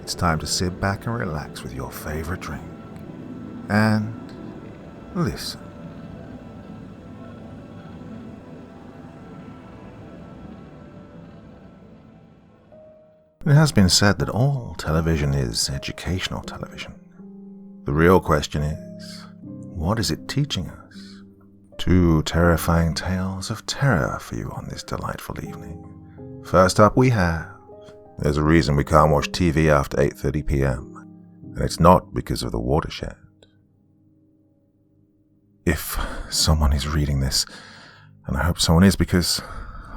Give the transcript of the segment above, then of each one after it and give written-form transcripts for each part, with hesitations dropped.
it's time to sit back and relax with your favorite drink. And listen. It has been said that all television is educational television. The real question is, what is it teaching us? 2 terrifying tales of terror for you on this delightful evening. First up we have, there's a reason we can't watch TV after 8:30 p.m, and it's not because of the Watershed. If someone is reading this, and I hope someone is, because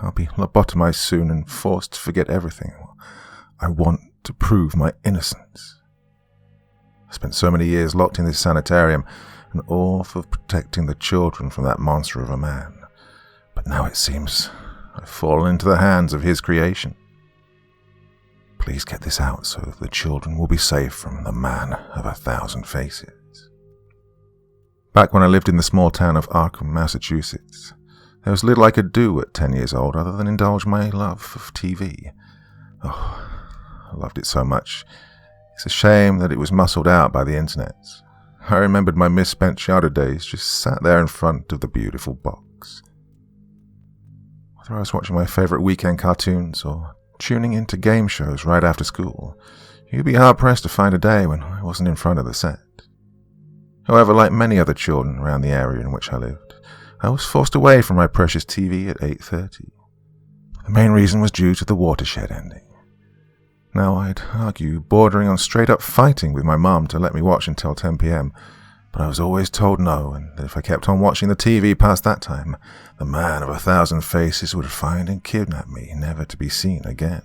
I'll be lobotomized soon and forced to forget everything, I want to prove my innocence. I spent so many years locked in this sanitarium, and all for protecting the children from that monster of a man. But now it seems I've fallen into the hands of his creation. Please get this out so the children will be safe from the man of 1,000 faces. Back when I lived in the small town of Arkham, Massachusetts, there was little I could do at 10 years old other than indulge my love of TV. Oh, I loved it so much. It's a shame that it was muscled out by the internet. I remembered my misspent childhood days just sat there in front of the beautiful box. Whether I was watching my favourite weekend cartoons or tuning into game shows right after school, you'd be hard-pressed to find a day when I wasn't in front of the set. However, like many other children around the area in which I lived, I was forced away from my precious TV at 8:30. The main reason was due to the Watershed ending. Now, I'd argue bordering on straight-up fighting with my mum to let me watch until 10 p.m, but I was always told no, and that if I kept on watching the TV past that time, the man of 1,000 faces would find and kidnap me, never to be seen again.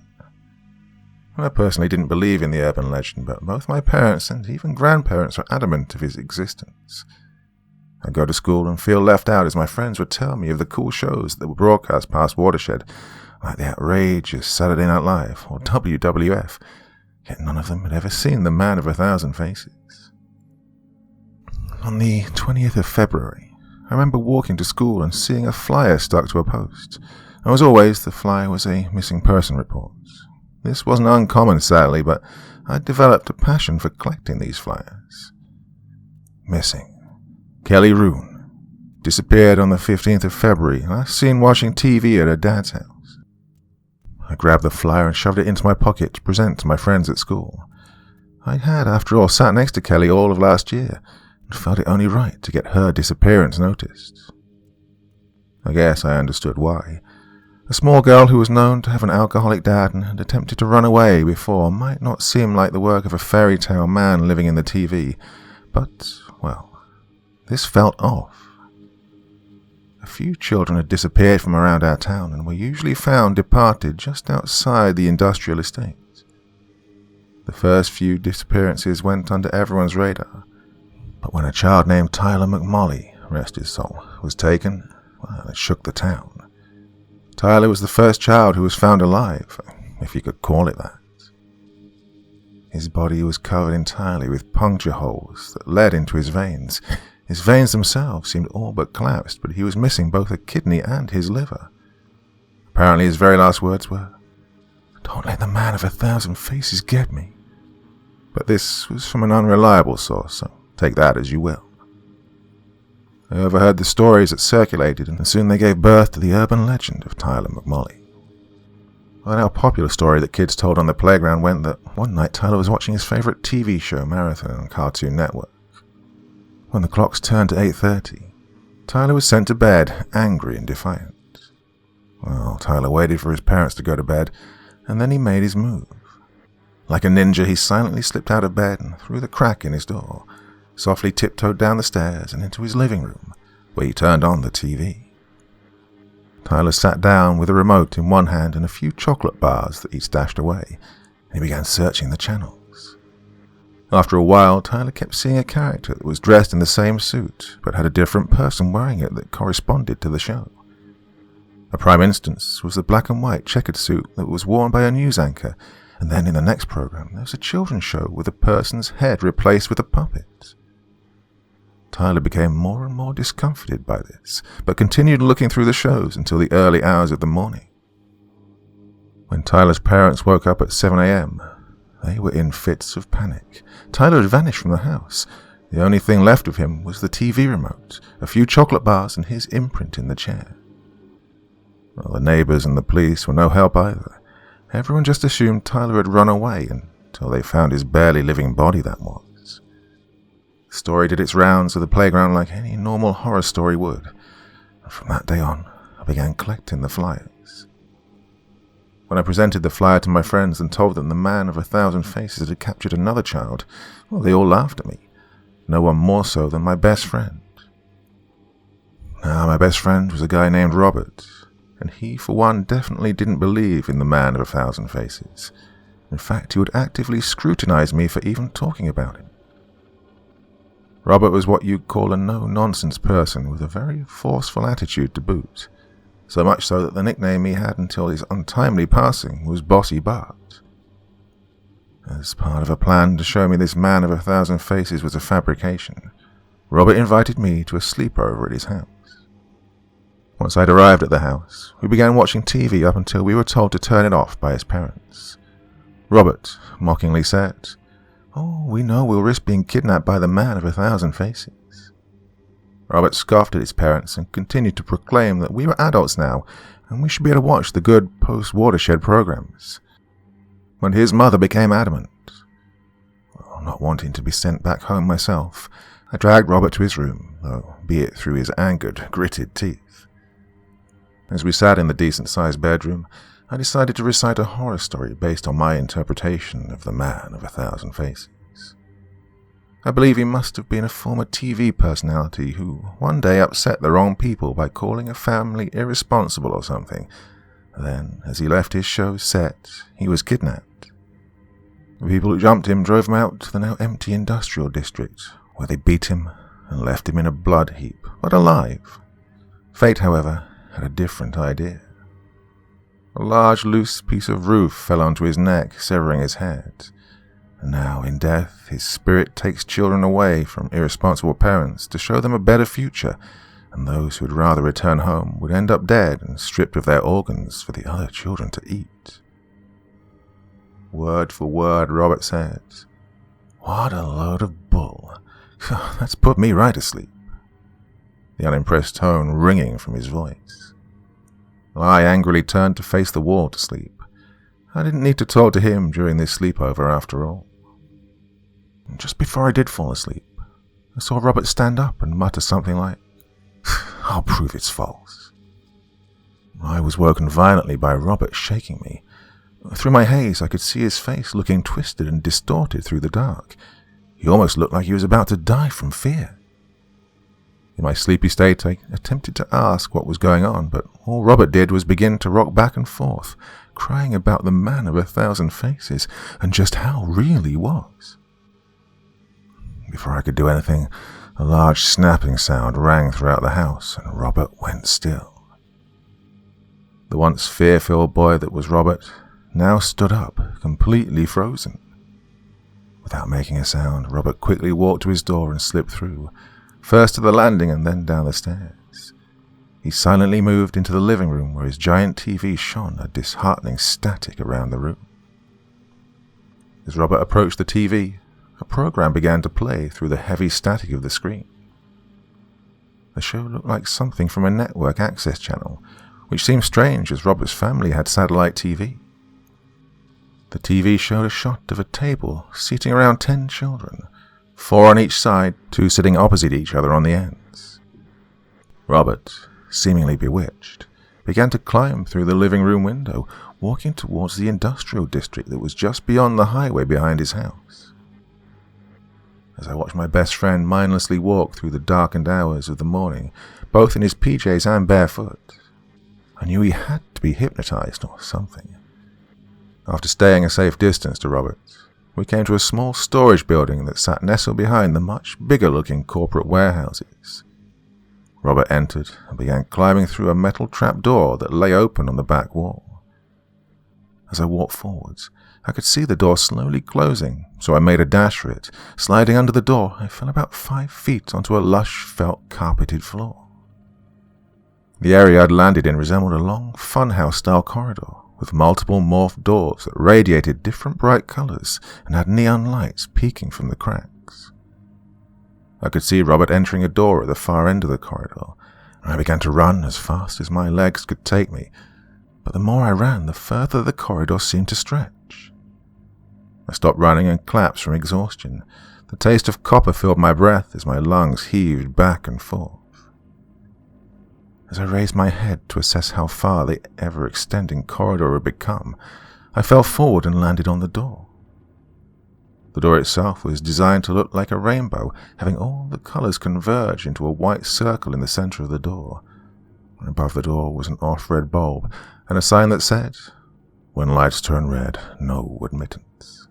I personally didn't believe in the urban legend, but both my parents and even grandparents were adamant of his existence. I'd go to school and feel left out as my friends would tell me of the cool shows that were broadcast past Watershed, like the outrageous Saturday Night Live or WWF, yet none of them had ever seen the man of 1,000 faces. On the 20th of February, I remember walking to school and seeing a flyer stuck to a post. As always, the flyer was a missing person report. This wasn't uncommon, sadly, but I'd developed a passion for collecting these flyers. Missing. Kelly Roon. Disappeared on the 15th of February, last seen watching TV at her dad's house. I grabbed the flyer and shoved it into my pocket to present to my friends at school. I had, after all, sat next to Kelly all of last year, and felt it only right to get her disappearance noticed. I guess I understood why. A small girl who was known to have an alcoholic dad and had attempted to run away before might not seem like the work of a fairy tale man living in the TV, but, well, this felt off. A few children had disappeared from around our town and were usually found departed just outside the industrial estate. The first few disappearances went under everyone's radar, but when a child named Tyler McMolly, rest his soul, was taken, well, it shook the town. Tyler was the first child who was found alive, if you could call it that. His body was covered entirely with puncture holes that led into his veins. His veins themselves seemed all but collapsed, but he was missing both a kidney and his liver. Apparently his very last words were, "Don't let the man of 1,000 faces get me." But this was from an unreliable source, so take that as you will. I overheard the stories that circulated, and soon they gave birth to the urban legend of Tyler McMolly. Well, now a popular story that kids told on the playground went that one night Tyler was watching his favorite TV show, Marathon, on Cartoon Network. When the clocks turned to 8:30, Tyler was sent to bed, angry and defiant. Well, Tyler waited for his parents to go to bed, and then he made his move. Like a ninja, he silently slipped out of bed and through the crack in his door, softly tiptoed down the stairs and into his living room, where he turned on the TV. Tyler sat down with a remote in one hand and a few chocolate bars that he'd stashed away, and he began searching the channels. After a while, Tyler kept seeing a character that was dressed in the same suit, but had a different person wearing it that corresponded to the show. A prime instance was the black and white checkered suit that was worn by a news anchor, and then in the next program there was a children's show with a person's head replaced with a puppet. Tyler became more and more discomfited by this, but continued looking through the shows until the early hours of the morning. When Tyler's parents woke up at 7 a.m., They were in fits of panic. Tyler had vanished from the house. The only thing left of him was the TV remote, a few chocolate bars, and his imprint in the chair. Well, the neighbors and the police were no help either. Everyone just assumed Tyler had run away until they found his barely living body, that was. The story did its rounds of the playground like any normal horror story would, and from that day on, I began collecting the flyers. When I presented the flyer to my friends and told them the man of 1,000 faces had captured another child, well, they all laughed at me. No one more so than my best friend. Now, my best friend was a guy named Robert, and he, for one, definitely didn't believe in the man of 1,000 faces. In fact, he would actively scrutinize me for even talking about him. Robert was what you'd call a no-nonsense person with a very forceful attitude to boot, so much so that the nickname he had until his untimely passing was Bossy Bart. As part of a plan to show me this man of 1,000 faces was a fabrication, Robert invited me to a sleepover at his house. Once I'd arrived at the house, we began watching TV up until we were told to turn it off by his parents. Robert mockingly said, "Oh, we know we'll risk being kidnapped by the man of 1,000 faces." Robert scoffed at his parents and continued to proclaim that we were adults now and we should be able to watch the good post-Watershed programs. But his mother became adamant. Well, not wanting to be sent back home myself, I dragged Robert to his room, though be it through his angered, gritted teeth. As we sat in the decent-sized bedroom, I decided to recite a horror story based on my interpretation of the man of 1,000 faces. I believe he must have been a former TV personality who one day upset the wrong people by calling a family irresponsible or something. Then, as he left his show set, he was kidnapped. The people who jumped him drove him out to the now empty industrial district, where they beat him and left him in a blood heap, but alive. Fate, however, had a different idea. A large, loose piece of roof fell onto his neck, severing his head. And now, in death, his spirit takes children away from irresponsible parents to show them a better future, and those who would rather return home would end up dead and stripped of their organs for the other children to eat. Word for word, Robert said, "What a load of bull. That's put me right to sleep," the unimpressed tone ringing from his voice. I angrily turned to face the wall to sleep. I didn't need to talk to him during this sleepover after all. Just before I did fall asleep, I saw Robert stand up and mutter something like, "I'll prove it's false." I was woken violently by Robert shaking me. Through my haze, I could see his face looking twisted and distorted through the dark. He almost looked like he was about to die from fear. In my sleepy state, I attempted to ask what was going on, but all Robert did was begin to rock back and forth, crying about the man of 1,000 faces and just how real he was. Before I could do anything, a large snapping sound rang throughout the house, and Robert went still. The once fear-filled boy that was Robert now stood up, completely frozen. Without making a sound, Robert quickly walked to his door and slipped through, first to the landing and then down the stairs. He silently moved into the living room where his giant TV shone a disheartening static around the room. As Robert approached the TV, a program began to play through the heavy static of the screen. The show looked like something from a network access channel, which seemed strange as Robert's family had satellite TV. The TV showed a shot of a table seating around 10 children, 4 on each side, 2 sitting opposite each other on the ends. Robert, seemingly bewitched, began to climb through the living room window, walking towards the industrial district that was just beyond the highway behind his house. As I watched my best friend mindlessly walk through the darkened hours of the morning, both in his PJs and barefoot, I knew he had to be hypnotized or something. After staying a safe distance to Robert, we came to a small storage building that sat nestled behind the much bigger-looking corporate warehouses. Robert entered and began climbing through a metal trapdoor that lay open on the back wall. As I walked forwards, I could see the door slowly closing, so I made a dash for it. Sliding under the door, I fell about 5 feet onto a lush, felt-carpeted floor. The area I'd landed in resembled a long, funhouse-style corridor, with multiple morphed doors that radiated different bright colors and had neon lights peeking from the cracks. I could see Robert entering a door at the far end of the corridor, and I began to run as fast as my legs could take me, but the more I ran, the further the corridor seemed to stretch. I stopped running and collapsed from exhaustion. The taste of copper filled my breath as my lungs heaved back and forth. As I raised my head to assess how far the ever-extending corridor had become, I fell forward and landed on the door. The door itself was designed to look like a rainbow, having all the colors converge into a white circle in the center of the door. And above the door was an off-red bulb and a sign that said, "When lights turn red, no admittance."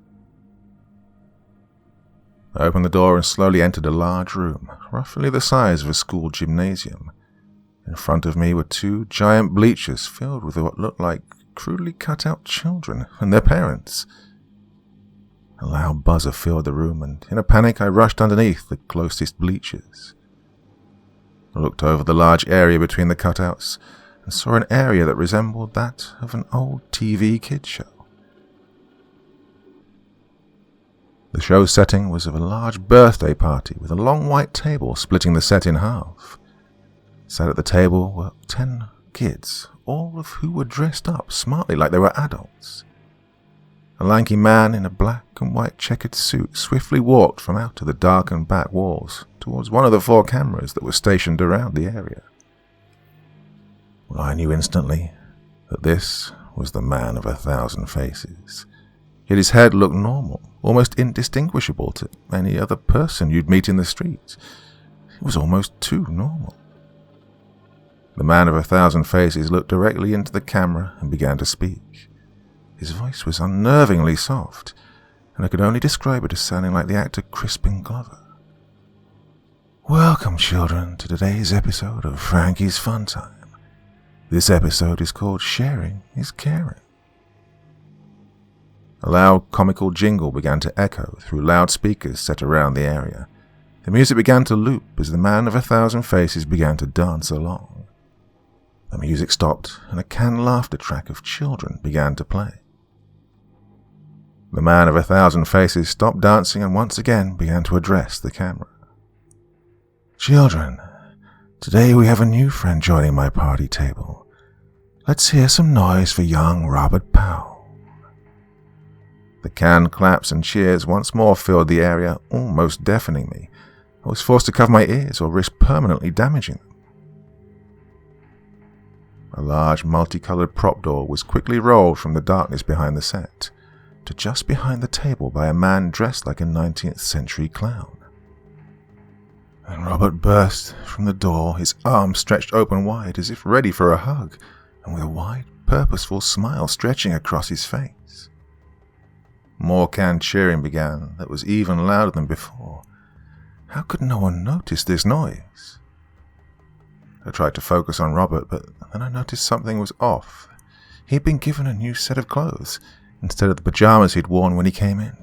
I opened the door and slowly entered a large room, roughly the size of a school gymnasium. In front of me were two giant bleachers filled with what looked like crudely cut-out children and their parents. A loud buzzer filled the room, and in a panic I rushed underneath the closest bleachers. I looked over the large area between the cutouts and saw an area that resembled that of an old TV kids show. The show's setting was of a large birthday party with a long white table splitting the set in half. Sat at the table were 10 kids, all of who were dressed up smartly like they were adults. A lanky man in a black and white checkered suit swiftly walked from out of the darkened back walls towards one of the 4 cameras that were stationed around the area. Well, I knew instantly that this was the man of 1,000 faces. Yet his head looked normal, almost indistinguishable to any other person you'd meet in the streets. It was almost too normal. The man of 1,000 faces looked directly into the camera and began to speak. His voice was unnervingly soft, and I could only describe it as sounding like the actor Crispin Glover. "Welcome, children, to today's episode of Frankie's Fun Time. This episode is called Sharing is Caring." A loud comical jingle began to echo through loudspeakers set around the area. The music began to loop as the man of 1,000 faces began to dance along. The music stopped, and a canned laughter track of children began to play. The man of 1,000 faces stopped dancing and once again began to address the camera. "Children, today we have a new friend joining my party table. Let's hear some noise for young Robert Powell." The canned claps and cheers once more filled the area, almost deafening me. I was forced to cover my ears or risk permanently damaging them. A large multicolored prop door was quickly rolled from the darkness behind the set to just behind the table by a man dressed like a 19th century clown. And Robert burst from the door, his arms stretched open wide as if ready for a hug, and with a wide, purposeful smile stretching across his face. More canned cheering began that was even louder than before. How could no one notice this noise? I tried to focus on Robert, but then I noticed something was off. He'd been given a new set of clothes, instead of the pajamas he'd worn when he came in.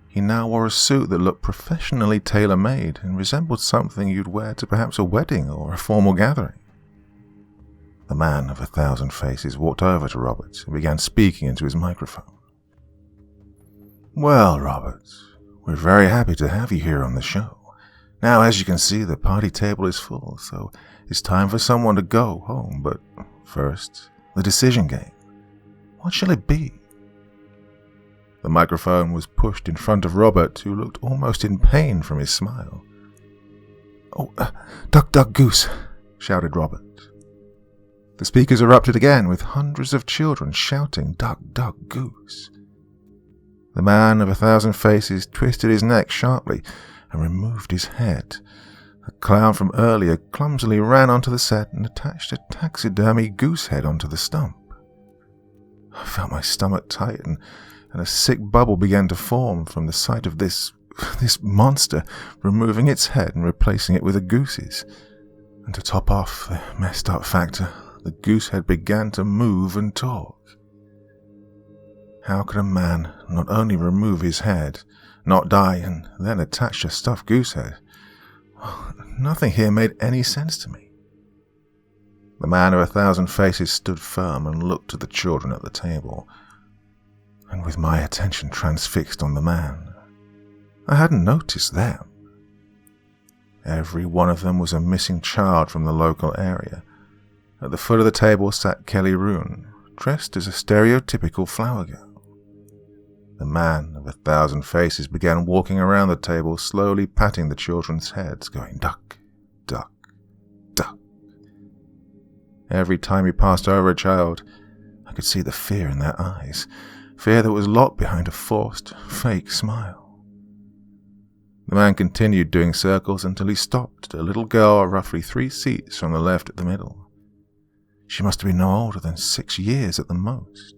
He now wore a suit that looked professionally tailor-made and resembled something you'd wear to perhaps a wedding or a formal gathering. The man of 1,000 faces walked over to Robert and began speaking into his microphone. "Well, Robert, we're very happy to have you here on the show. Now, as you can see, the party table is full, so it's time for someone to go home. But first, the decision game. What shall it be?" The microphone was pushed in front of Robert, who looked almost in pain from his smile. "Oh, duck, duck, goose," shouted Robert. The speakers erupted again, with hundreds of children shouting, "Duck, duck, goose." The man of 1,000 faces twisted his neck sharply and removed his head. The clown from earlier clumsily ran onto the set and attached a taxidermy goose head onto the stump. I felt my stomach tighten, and a sick bubble began to form from the sight of this monster removing its head and replacing it with a goose's. And to top off the messed up factor, the goose head began to move and talk. How could a man not only remove his head, not die, and then attach a stuffed goose head? Nothing here made any sense to me. The man of 1,000 faces stood firm and looked at the children at the table, and with my attention transfixed on the man, I hadn't noticed them. Every one of them was a missing child from the local area. At the foot of the table sat Kelly Roon, dressed as a stereotypical flower girl. The man of 1,000 faces began walking around the table, slowly patting the children's heads, going duck, duck, duck. Every time he passed over a child, I could see the fear in their eyes, fear that was locked behind a forced, fake smile. The man continued doing circles until he stopped at a little girl roughly 3 seats from the left at the middle. She must have been no older than 6 years at the most.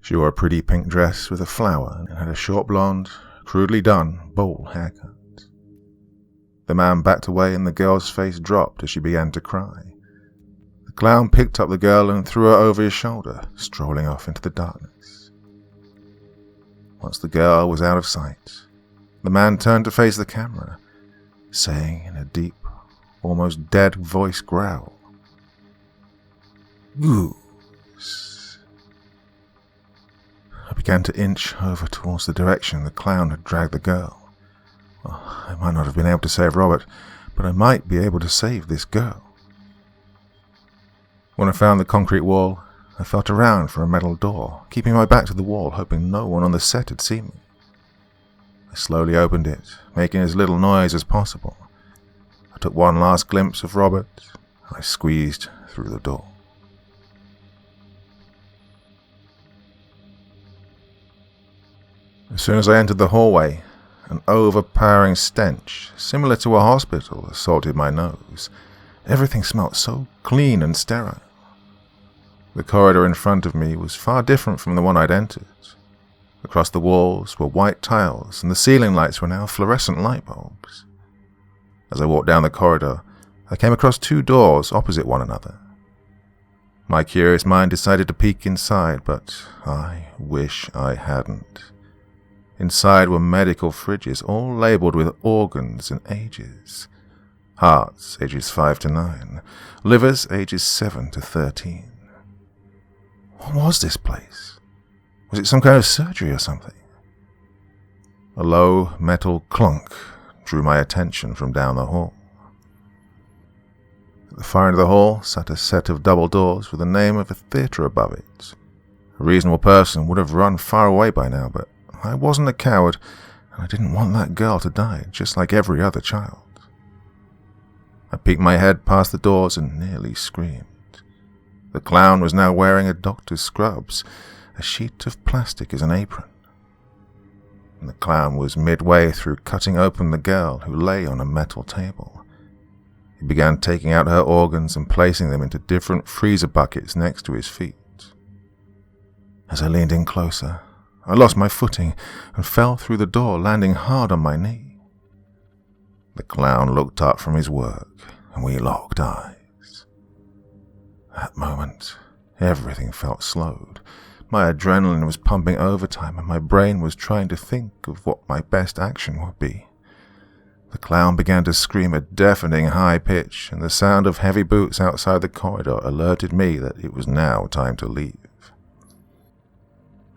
She wore a pretty pink dress with a flower and had a short blonde, crudely done, bowl haircut. The man backed away and the girl's face dropped as she began to cry. The clown picked up the girl and threw her over his shoulder, strolling off into the darkness. Once the girl was out of sight, the man turned to face the camera, saying in a deep, almost dead voice growl, "Goose." I began to inch over towards the direction the clown had dragged the girl. Well, I might not have been able to save Robert, but I might be able to save this girl. When I found the concrete wall, I felt around for a metal door, keeping my back to the wall, hoping no one on the set had seen me. I slowly opened it, making as little noise as possible. I took one last glimpse of Robert, and I squeezed through the door. As soon as I entered the hallway, an overpowering stench, similar to a hospital, assaulted my nose. Everything smelt so clean and sterile. The corridor in front of me was far different from the one I'd entered. Across the walls were white tiles, and the ceiling lights were now fluorescent light bulbs. As I walked down the corridor, I came across 2 doors opposite one another. My curious mind decided to peek inside, but I wish I hadn't. Inside were medical fridges, all labelled with organs and ages. Hearts, ages 5 to 9. Livers, ages 7 to 13. What was this place? Was it some kind of surgery or something? A low metal clunk drew my attention from down the hall. At the far end of the hall sat a set of double doors with the name of a theatre above it. A reasonable person would have run far away by now, but I wasn't a coward, and I didn't want that girl to die, just like every other child. I peeked my head past the doors and nearly screamed. The clown was now wearing a doctor's scrubs, a sheet of plastic as an apron. And the clown was midway through cutting open the girl who lay on a metal table. He began taking out her organs and placing them into different freezer buckets next to his feet. As I leaned in closer, I lost my footing and fell through the door, landing hard on my knee. The clown looked up from his work, and we locked eyes. That moment, everything felt slowed. My adrenaline was pumping overtime, and my brain was trying to think of what my best action would be. The clown began to scream at a deafening high pitch, and the sound of heavy boots outside the corridor alerted me that it was now time to leave.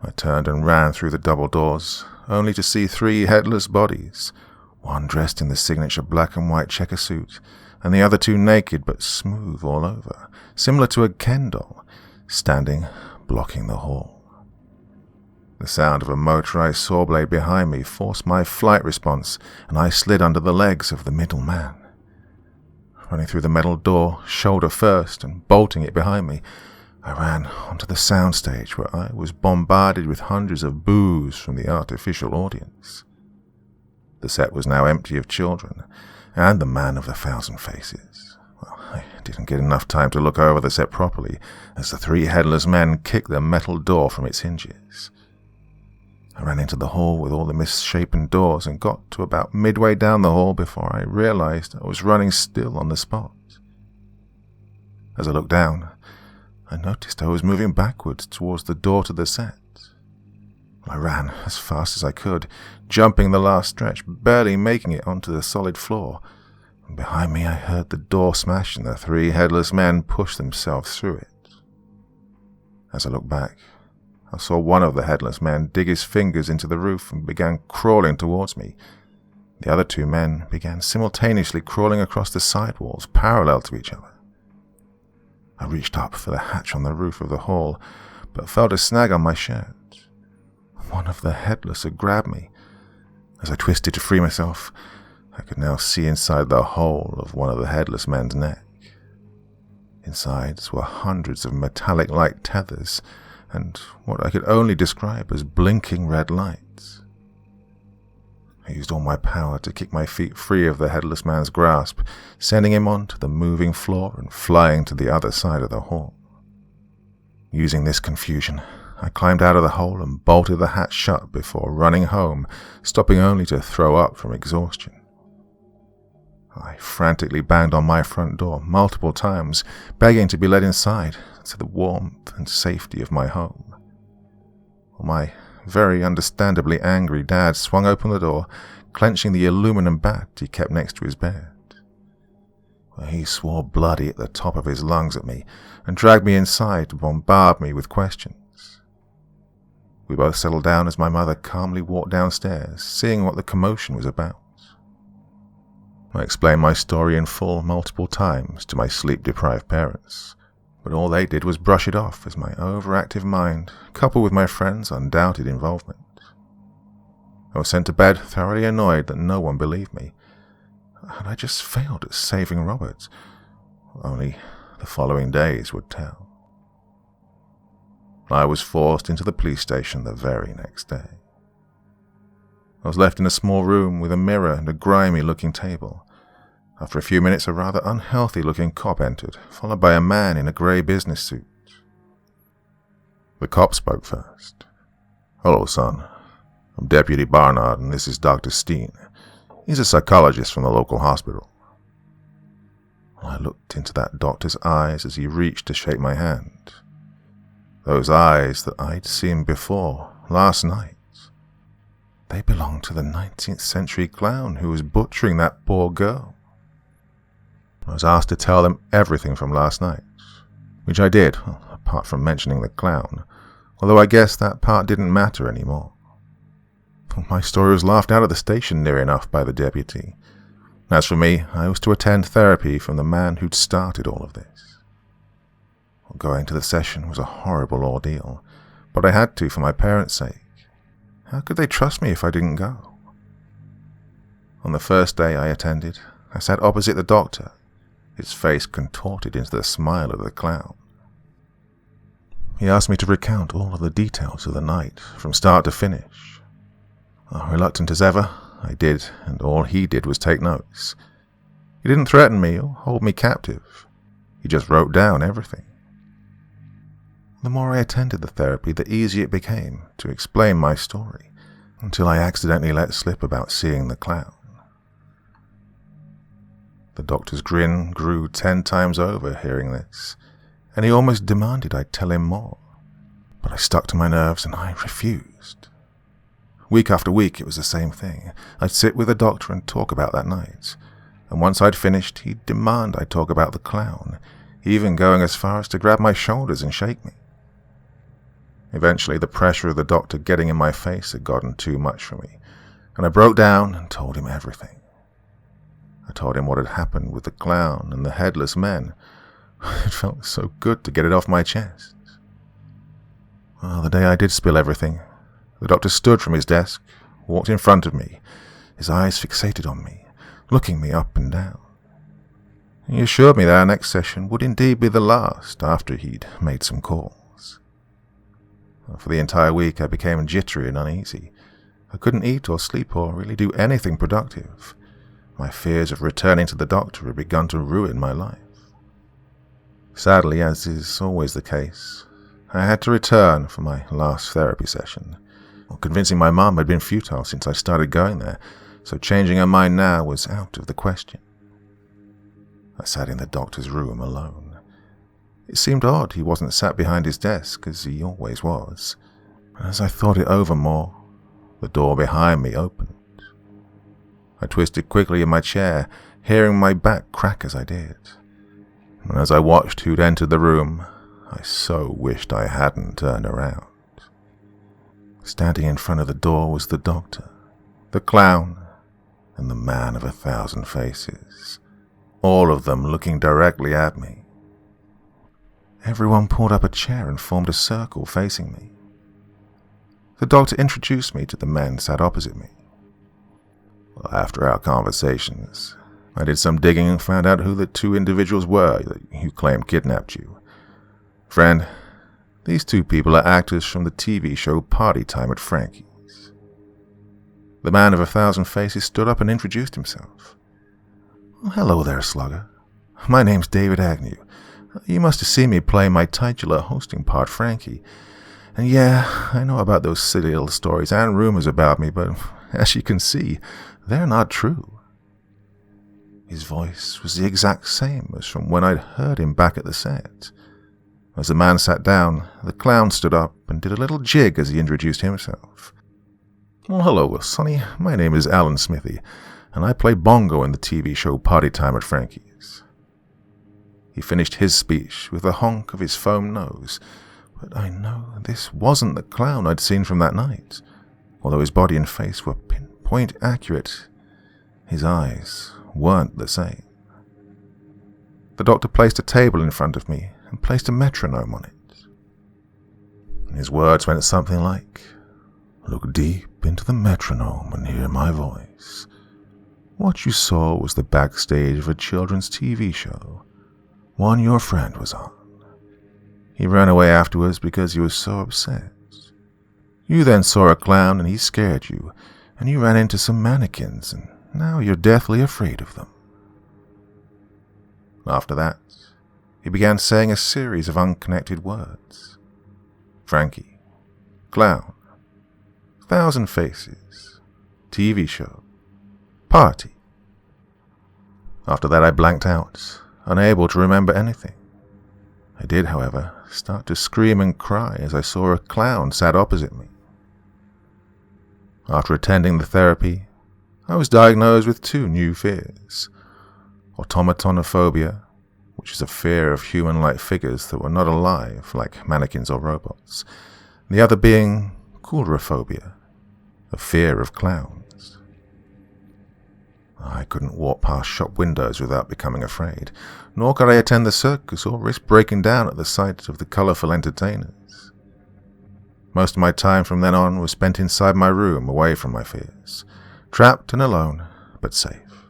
I turned and ran through the double doors, only to see 3 headless bodies, one dressed in the signature black and white checker suit, and the other 2 naked but smooth all over, similar to a Ken doll, standing blocking the hall. The sound of a motorized saw blade behind me forced my flight response, and I slid under the legs of the middle man. Running through the metal door, shoulder first, and bolting it behind me, I ran onto the soundstage where I was bombarded with hundreds of boos from the artificial audience. The set was now empty of children, and the man of 1,000 faces. Well, I didn't get enough time to look over the set properly as the 3 headless men kicked the metal door from its hinges. I ran into the hall with all the misshapen doors and got to about midway down the hall before I realized I was running still on the spot. As I looked down, I noticed I was moving backwards towards the door to the set. I ran as fast as I could, jumping the last stretch, barely making it onto the solid floor. and behind me I heard the door smash and the 3 headless men push themselves through it. As I looked back, I saw one of the headless men dig his fingers into the roof and began crawling towards me. The other 2 men began simultaneously crawling across the sidewalls parallel to each other. I reached up for the hatch on the roof of the hall, but felt a snag on my shirt. One of the headless had grabbed me. As I twisted to free myself, I could now see inside the hole of one of the headless men's neck. Inside were hundreds of metallic-like tethers and what I could only describe as blinking red lights. I used all my power to kick my feet free of the headless man's grasp, sending him onto the moving floor and flying to the other side of the hall. Using this confusion, I climbed out of the hole and bolted the hatch shut before running home, stopping only to throw up from exhaustion. I frantically banged on my front door multiple times, begging to be let inside to the warmth and safety of my home. My very understandably angry dad swung open the door, clenching the aluminum bat he kept next to his bed. He swore bloody at the top of his lungs at me and dragged me inside to bombard me with questions. We both settled down as my mother calmly walked downstairs, seeing what the commotion was about. I explained my story in full multiple times to my sleep-deprived parents, but all they did was brush it off as my overactive mind, coupled with my friend's undoubted involvement. I was sent to bed thoroughly annoyed that no one believed me. Had I just failed at saving Robert? Only the following days would tell. I was forced into the police station the very next day. I was left in a small room with a mirror and a grimy-looking table. After a few minutes, a rather unhealthy-looking cop entered, followed by a man in a grey business suit. The cop spoke first. "Hello, son. I'm Deputy Barnard, and this is Dr. Steen. He's a psychologist from the local hospital." I looked into that doctor's eyes as he reached to shake my hand. Those eyes that I'd seen before, last night. They belonged to the 19th century clown who was butchering that poor girl. I was asked to tell them everything from last night, which I did, apart from mentioning the clown, although I guess that part didn't matter anymore. My story was laughed out of the station near enough by the deputy. As for me, I was to attend therapy from the man who'd started all of this. Going to the session was a horrible ordeal, but I had to for my parents' sake. How could they trust me if I didn't go? On the first day I attended, I sat opposite the doctor, his face contorted into the smile of the clown. He asked me to recount all of the details of the night, from start to finish. Reluctant as ever, I did, and all he did was take notes. He didn't threaten me or hold me captive. He just wrote down everything. The more I attended the therapy, the easier it became to explain my story, until I accidentally let slip about seeing the clown. The doctor's grin grew 10 times over hearing this, and he almost demanded I tell him more. But I stuck to my nerves and I refused. Week after week it was the same thing. I'd sit with the doctor and talk about that night, and once I'd finished, he'd demand I talk about the clown, even going as far as to grab my shoulders and shake me. Eventually, the pressure of the doctor getting in my face had gotten too much for me, and I broke down and told him everything. I told him what had happened with the clown and the headless men. It felt so good to get it off my chest. Well, the day I did spill everything, the doctor stood from his desk, walked in front of me, his eyes fixated on me, looking me up and down. He assured me that our next session would indeed be the last after he'd made some calls. For the entire week I became jittery and uneasy. I couldn't eat or sleep or really do anything productive. My fears of returning to the doctor had begun to ruin my life. Sadly, as is always the case, I had to return for my last therapy session. Convincing my mum had been futile since I started going there, so changing her mind now was out of the question. I sat in the doctor's room alone. It seemed odd he wasn't sat behind his desk, as he always was. As I thought it over more, the door behind me opened. I twisted quickly in my chair, hearing my back crack as I did. And as I watched who'd entered the room, I so wished I hadn't turned around. Standing in front of the door was the doctor, the clown, and the man of 1,000 faces, all of them looking directly at me. Everyone pulled up a chair and formed a circle facing me. The doctor introduced me to the men sat opposite me. Well, after our conversations, I did some digging and found out who the two individuals were who claimed kidnapped you. Friend, these two people are actors from the TV show Party Time at Frankie's. The man of 1,000 faces stood up and introduced himself. Well, hello there, slugger. My name's David Agnew. You must have seen me play my titular hosting part, Frankie. And yeah, I know about those silly little stories and rumors about me, but as you can see, they're not true. His voice was the exact same as from when I'd heard him back at the set. As the man sat down, the clown stood up and did a little jig as he introduced himself. Well, hello, Sonny. My name is Alan Smithy, and I play bongo in the TV show Party Time at Frankie's. He finished his speech with a honk of his foam nose, but I know this wasn't the clown I'd seen from that night. Although his body and face were pinpoint accurate, his eyes weren't the same. The doctor placed a table in front of me and placed a metronome on it. His words went something like, "Look deep into the metronome and hear my voice. What you saw was the backstage of a children's TV show, one your friend was on. He ran away afterwards because he was so upset. You then saw a clown and he scared you, and you ran into some mannequins, and now you're deathly afraid of them." After that, he began saying a series of unconnected words. Frankie, clown, 1,000 faces, TV show, party. After that I blanked out, unable to remember anything. I did, however, start to scream and cry as I saw a clown sat opposite me. After attending the therapy, I was diagnosed with 2 new fears: automatonophobia, which is a fear of human-like figures that were not alive, like mannequins or robots, the other being coulrophobia, a fear of clowns. I couldn't walk past shop windows without becoming afraid, nor could I attend the circus or risk breaking down at the sight of the colourful entertainers. Most of my time from then on was spent inside my room, away from my fears, trapped and alone, but safe.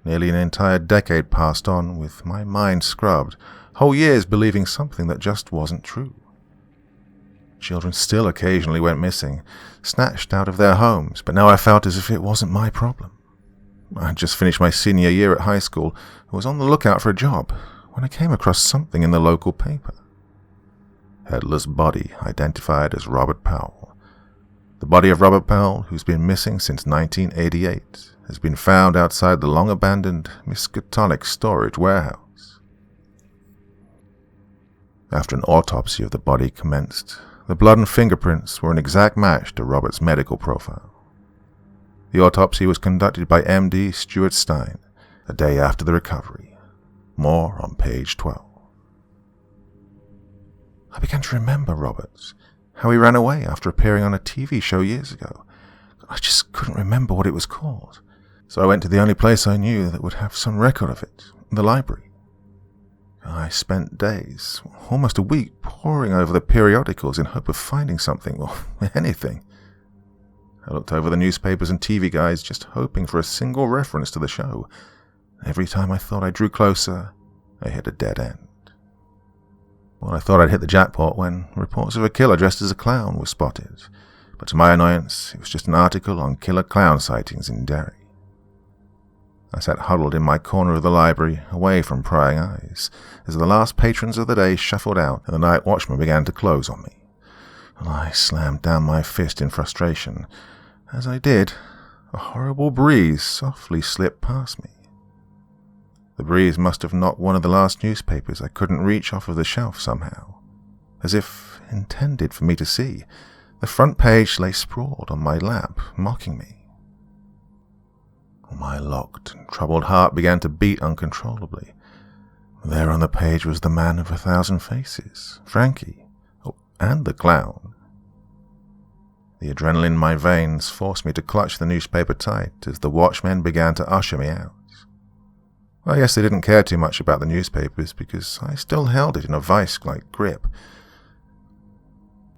Nearly an entire decade passed on, with my mind scrubbed, whole years believing something that just wasn't true. Children still occasionally went missing, snatched out of their homes, but now I felt as if it wasn't my problem. I'd just finished my senior year at high school and was on the lookout for a job when I came across something in the local paper. Headless body identified as Robert Powell. The body of Robert Powell, who's been missing since 1988, has been found outside the long-abandoned Miskatonic storage warehouse. After an autopsy of the body commenced, the blood and fingerprints were an exact match to Robert's medical profile. The autopsy was conducted by MD Stuart Stein a day after the recovery. More on page 12. I began to remember Robert, how he ran away after appearing on a TV show years ago. I just couldn't remember what it was called, so I went to the only place I knew that would have some record of it, the library. I spent days, almost a week, poring over the periodicals in hope of finding something, or anything. I looked over the newspapers and TV guides, just hoping for a single reference to the show. Every time I thought I drew closer, I hit a dead end. Well, I thought I'd hit the jackpot when reports of a killer dressed as a clown were spotted, but to my annoyance, it was just an article on killer clown sightings in Derry. I sat huddled in my corner of the library, away from prying eyes, as the last patrons of the day shuffled out and the night watchman began to close on me. And I slammed down my fist in frustration. As I did, a horrible breeze softly slipped past me. The breeze must have knocked one of the last newspapers I couldn't reach off of the shelf somehow. As if intended for me to see, the front page lay sprawled on my lap, mocking me. My locked and troubled heart began to beat uncontrollably. There on the page was the man of 1,000 faces, Frankie, and the clown. The adrenaline in my veins forced me to clutch the newspaper tight as the watchmen began to usher me out. I guess they didn't care too much about the newspapers because I still held it in a vice-like grip.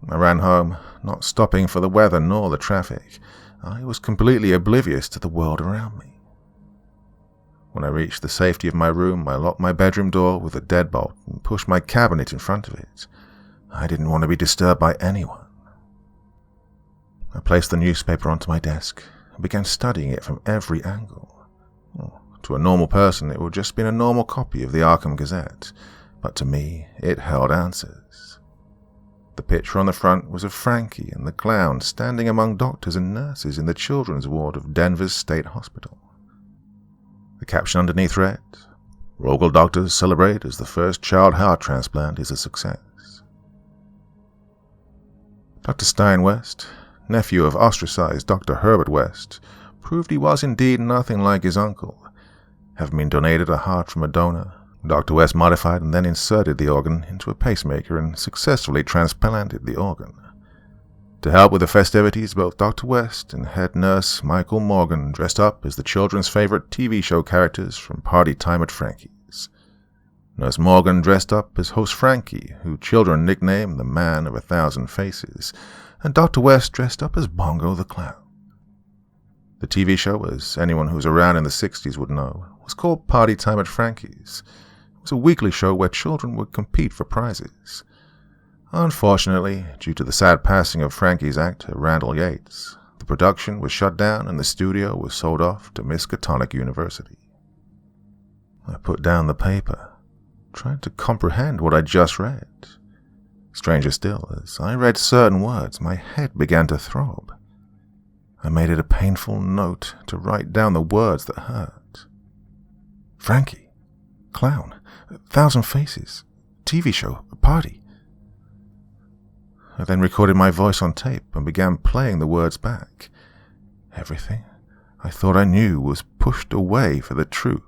I ran home, not stopping for the weather nor the traffic. I was completely oblivious to the world around me. When I reached the safety of my room, I locked my bedroom door with a deadbolt and pushed my cabinet in front of it. I didn't want to be disturbed by anyone. I placed the newspaper onto my desk and began studying it from every angle. To a normal person, it would just be a normal copy of the Arkham Gazette, but to me, it held answers. The picture on the front was of Frankie and the clown standing among doctors and nurses in the children's ward of Denver's State Hospital. The caption underneath read, "Local doctors celebrate as the first child heart transplant is a success." Dr. Stein West, nephew of ostracized Dr. Herbert West, proved he was indeed nothing like his uncle. Having been donated a heart from a donor, Dr. West modified and then inserted the organ into a pacemaker and successfully transplanted the organ. To help with the festivities, both Dr. West and head nurse Michael Morgan dressed up as the children's favorite TV show characters from Party Time at Frankie's. Nurse Morgan dressed up as host Frankie, who children nicknamed the Man of 1,000 Faces, and Dr. West dressed up as Bongo the Clown. The TV show, as anyone who was around in the 60s would know, was called Party Time at Frankie's. It was a weekly show where children would compete for prizes. Unfortunately, due to the sad passing of Frankie's actor, Randall Yates, the production was shut down and the studio was sold off to Miskatonic University. I put down the paper, trying to comprehend what I just read. Stranger still, as I read certain words, my head began to throb. I made it a painful note to write down the words that hurt. Frankie, clown, 1,000 faces, TV show, a party. I then recorded my voice on tape and began playing the words back. Everything I thought I knew was pushed away for the truth.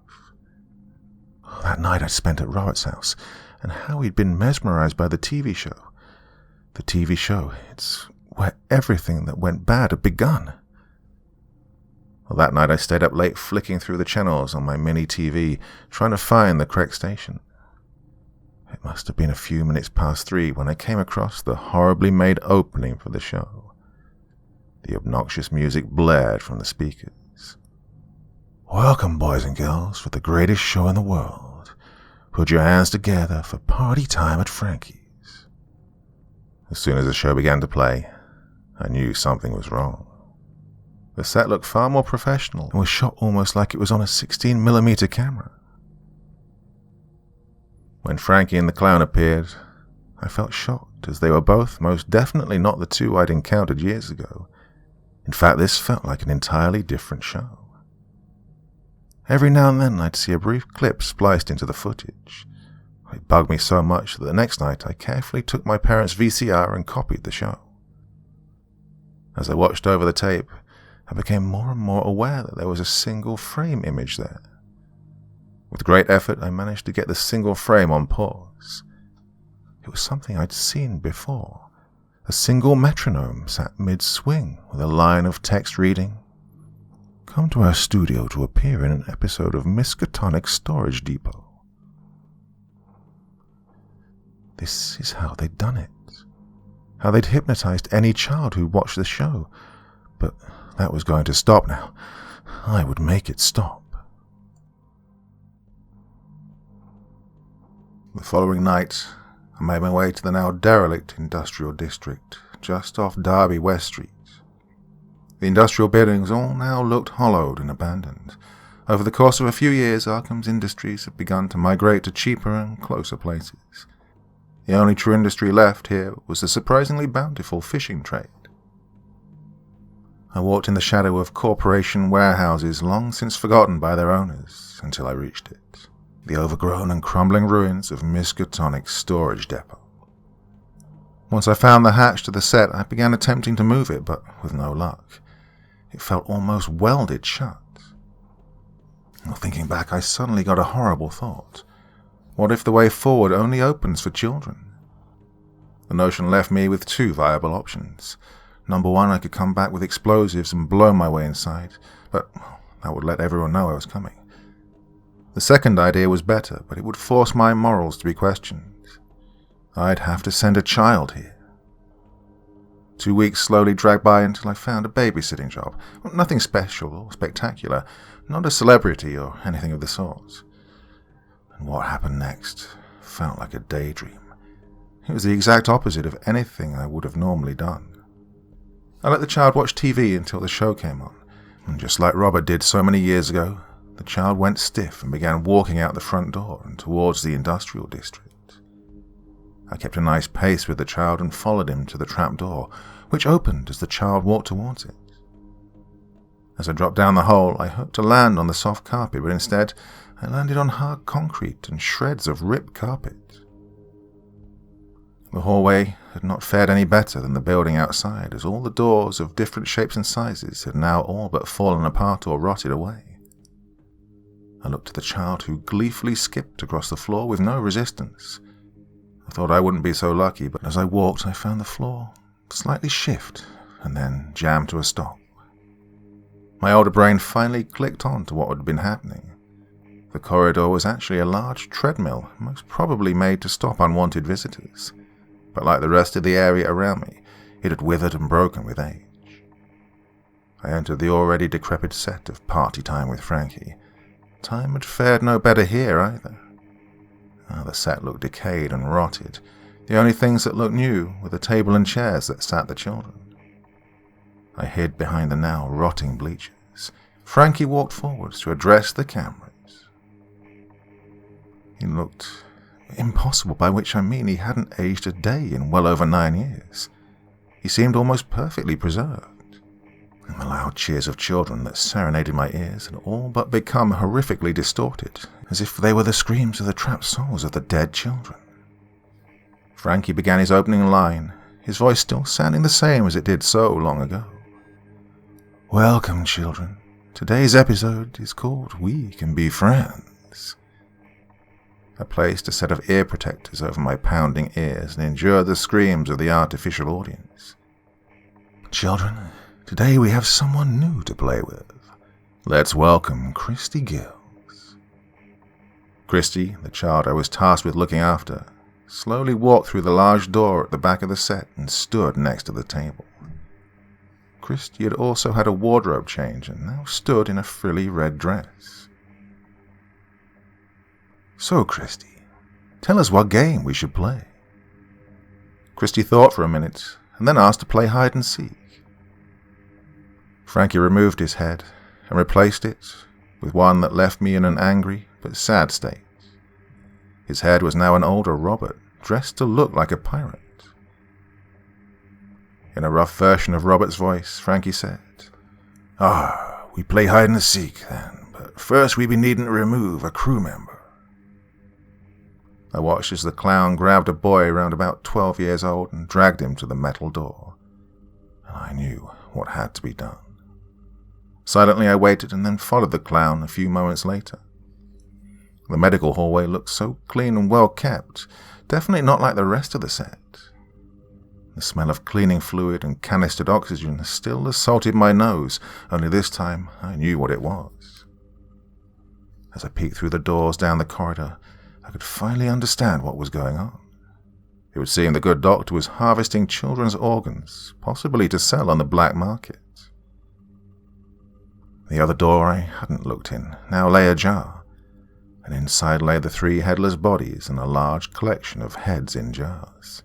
That night I spent at Robert's house, and how he'd been mesmerized by the TV show. The TV show, it's where everything that went bad had begun. Well, that night I stayed up late flicking through the channels on my mini TV, trying to find the correct station. It must have been a few minutes past 3 when I came across the horribly made opening for the show. The obnoxious music blared from the speakers. "Welcome, boys and girls, for the greatest show in the world. Put your hands together for Party Time at Frankie's." As soon as the show began to play, I knew something was wrong. The set looked far more professional and was shot almost like it was on a 16mm camera. When Frankie and the clown appeared, I felt shocked, as they were both most definitely not the two I'd encountered years ago. In fact, this felt like an entirely different show. Every now and then I'd see a brief clip spliced into the footage. It bugged me so much that the next night I carefully took my parents' VCR and copied the show. As I watched over the tape, I became more and more aware that there was a single frame image there. With great effort, I managed to get the single frame on pause. It was something I'd seen before. A single metronome sat mid-swing with a line of text reading, "Come to our studio to appear in an episode of Miskatonic Storage Depot." This is how they'd done it. How they'd hypnotized any child who watched the show. But that was going to stop now. I would make it stop. The following night, I made my way to the now derelict industrial district, just off Derby West Street. The industrial buildings all now looked hollowed and abandoned. Over the course of a few years, Arkham's industries had begun to migrate to cheaper and closer places. The only true industry left here was the surprisingly bountiful fishing trade. I walked in the shadow of corporation warehouses long since forgotten by their owners until I reached it, the overgrown and crumbling ruins of Miskatonic's storage depot. Once I found the hatch to the set, I began attempting to move it, but with no luck. It felt almost welded shut. Well, thinking back, I suddenly got a horrible thought. What if the way forward only opens for children? The notion left me with two viable options. Number one, I could come back with explosives and blow my way inside, but that would let everyone know I was coming. The second idea was better, but it would force my morals to be questioned. I'd have to send a child here. 2 weeks slowly dragged by until I found a babysitting job. Nothing special or spectacular, not a celebrity or anything of the sort. And what happened next felt like a daydream. It was the exact opposite of anything I would have normally done. I let the child watch TV until the show came on, and just like Robert did so many years ago, the child went stiff and began walking out the front door and towards the industrial district. I kept a nice pace with the child and followed him to the trap door, which opened as the child walked towards it. As I dropped down the hole, I hoped to land on the soft carpet, but instead I landed on hard concrete and shreds of ripped carpet. The hallway had not fared any better than the building outside, as all the doors of different shapes and sizes had now all but fallen apart or rotted away. I looked at the child, who gleefully skipped across the floor with no resistance. I thought I wouldn't be so lucky, but as I walked I found the floor slightly shift and then jammed to a stop. My older brain finally clicked on to what had been happening. The corridor was actually a large treadmill, most probably made to stop unwanted visitors. But like the rest of the area around me, it had withered and broken with age. I entered the already decrepit set of Party Time with Frankie. Time had fared no better here either. The set looked decayed and rotted. The only things that looked new were the table and chairs that sat the children. I hid behind the now rotting bleachers. Frankie walked forwards to address the cameras. He looked impossible, by which I mean he hadn't aged a day in well over 9 years. He seemed almost perfectly preserved. And the loud cheers of children that serenaded my ears had all but become horrifically distorted, as if they were the screams of the trapped souls of the dead children. Frankie began his opening line, his voice still sounding the same as it did so long ago. "Welcome, children. Today's episode is called We Can Be Friends." I placed a set of ear protectors over my pounding ears and endured the screams of the artificial audience. "Children, today we have someone new to play with. Let's welcome Christy Gills." Christy, the child I was tasked with looking after, slowly walked through the large door at the back of the set and stood next to the table. Christy had also had a wardrobe change and now stood in a frilly red dress. "So, Christy, tell us what game we should play." Christy thought for a minute and then asked to play hide and seek. Frankie removed his head and replaced it with one that left me in an angry but sad state. His head was now an older Robert, dressed to look like a pirate. In a rough version of Robert's voice, Frankie said, "We play hide and seek then, but first we be needing to remove a crew member." I watched as the clown grabbed a boy around about 12 years old and dragged him to the metal door. And I knew what had to be done. Silently I waited and then followed the clown a few moments later. The medical hallway looked so clean and well kept, definitely not like the rest of the set. The smell of cleaning fluid and canistered oxygen still assaulted my nose, only this time I knew what it was. As I peeked through the doors down the corridor, I could finally understand what was going on. It would seem the good doctor was harvesting children's organs, possibly to sell on the black market. The other door I hadn't looked in now lay ajar, and inside lay the 3 headless bodies and a large collection of heads in jars.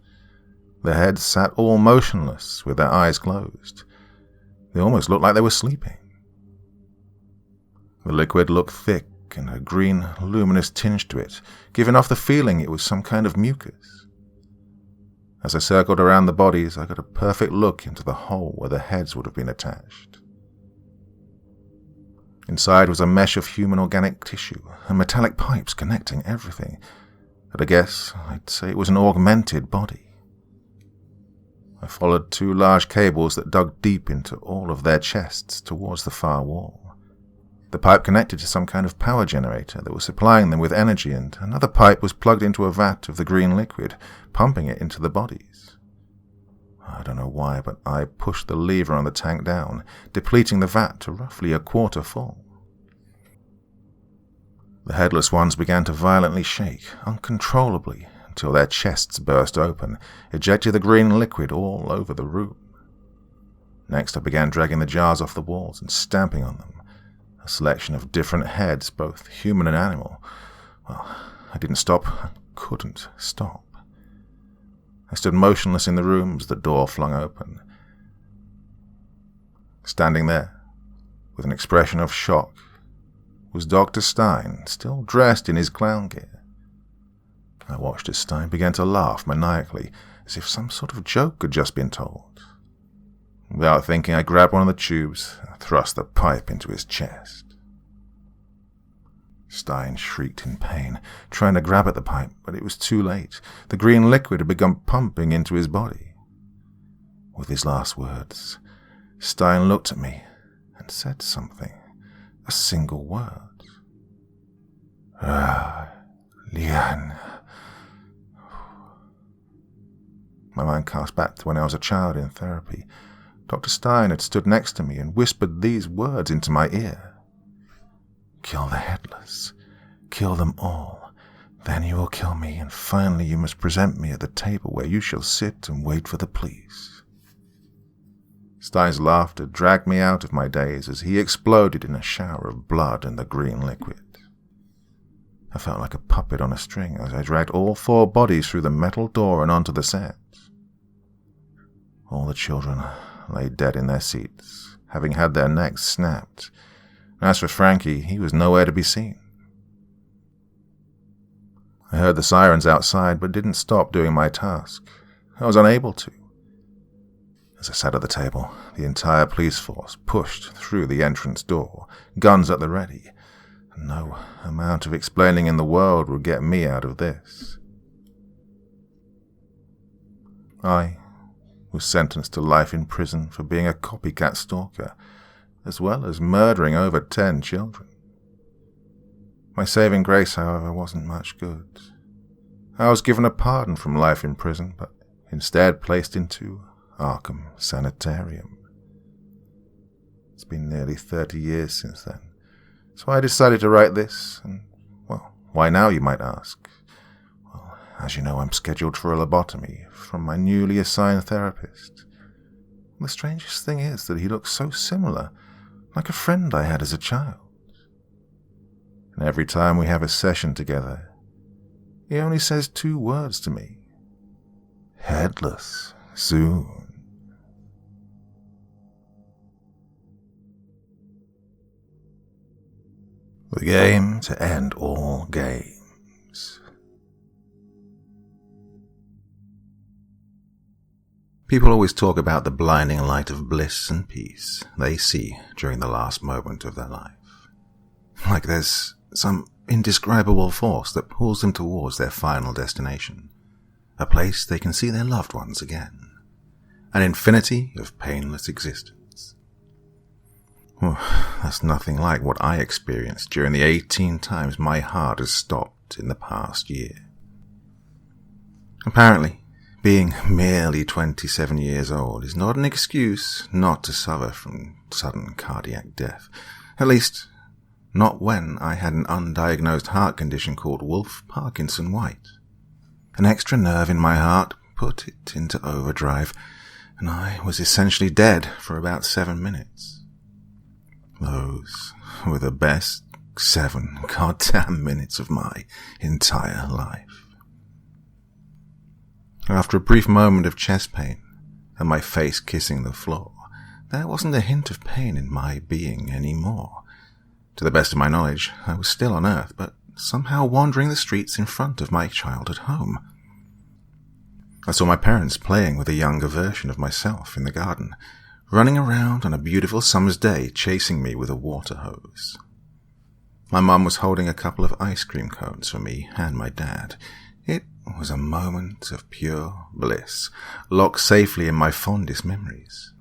The heads sat all motionless, with their eyes closed. They almost looked like they were sleeping. The liquid looked thick and a green, luminous tinge to it, giving off the feeling it was some kind of mucus. As I circled around the bodies, I got a perfect look into the hole where the heads would have been attached. Inside was a mesh of human organic tissue and metallic pipes connecting everything. At a guess, I'd say it was an augmented body. I followed 2 large cables that dug deep into all of their chests towards the far wall. The pipe connected to some kind of power generator that was supplying them with energy, and another pipe was plugged into a vat of the green liquid, pumping it into the bodies. I don't know why, but I pushed the lever on the tank down, depleting the vat to roughly a quarter full. The headless ones began to violently shake, uncontrollably, until their chests burst open, ejecting the green liquid all over the room. Next, I began dragging the jars off the walls and stamping on them. A selection of different heads, both human and animal. Well, I didn't stop. I couldn't stop. I stood motionless in the room as the door flung open. Standing there, with an expression of shock, was Dr. Stein, still dressed in his clown gear. I watched as Stein began to laugh maniacally, as if some sort of joke had just been told. Without thinking, I grabbed one of the tubes and thrust the pipe into his chest. Stein shrieked in pain, trying to grab at the pipe, but it was too late. The green liquid had begun pumping into his body. With his last words, Stein looked at me and said something, a single word. Lian. My mind cast back to when I was a child in therapy. Dr. Stein had stood next to me and whispered these words into my ear. Kill the headless. Kill them all. Then you will kill me, and finally you must present me at the table where you shall sit and wait for the police. Stein's laughter dragged me out of my daze as he exploded in a shower of blood and the green liquid. I felt like a puppet on a string as I dragged all 4 bodies through the metal door and onto the set. All the children lay dead in their seats, having had their necks snapped. As for Frankie, he was nowhere to be seen. I heard the sirens outside, but didn't stop doing my task. I was unable to. As I sat at the table, the entire police force pushed through the entrance door, guns at the ready. No amount of explaining in the world would get me out of this. I was sentenced to life in prison for being a copycat stalker, as well as murdering over 10 children. My saving grace, however, wasn't much good. I was given a pardon from life in prison, but instead placed into Arkham Sanitarium. It's been nearly 30 years since then, so I decided to write this, and, well, why now, you might ask? Well, as you know, I'm scheduled for a lobotomy from my newly assigned therapist. The strangest thing is that he looks so similar, like a friend I had as a child. And every time we have a session together, he only says 2 words to me. Headless soon. The game to end all games. People always talk about the blinding light of bliss and peace they see during the last moment of their life. Like there's some indescribable force that pulls them towards their final destination, a place they can see their loved ones again, an infinity of painless existence. That's nothing like what I experienced during the 18 times my heart has stopped in the past year. Apparently, being merely 27 years old is not an excuse not to suffer from sudden cardiac death, at least not when I had an undiagnosed heart condition called Wolff-Parkinson-White. An extra nerve in my heart put it into overdrive, and I was essentially dead for about 7 minutes. Those were the best 7 goddamn minutes of my entire life. After a brief moment of chest pain and my face kissing the floor, there wasn't a hint of pain in my being anymore. To the best of my knowledge, I was still on Earth, but somehow wandering the streets in front of my childhood home. I saw my parents playing with a younger version of myself in the garden, running around on a beautiful summer's day chasing me with a water hose. My mum was holding a couple of ice cream cones for me and my dad. It was a moment of pure bliss, locked safely in my fondest memories.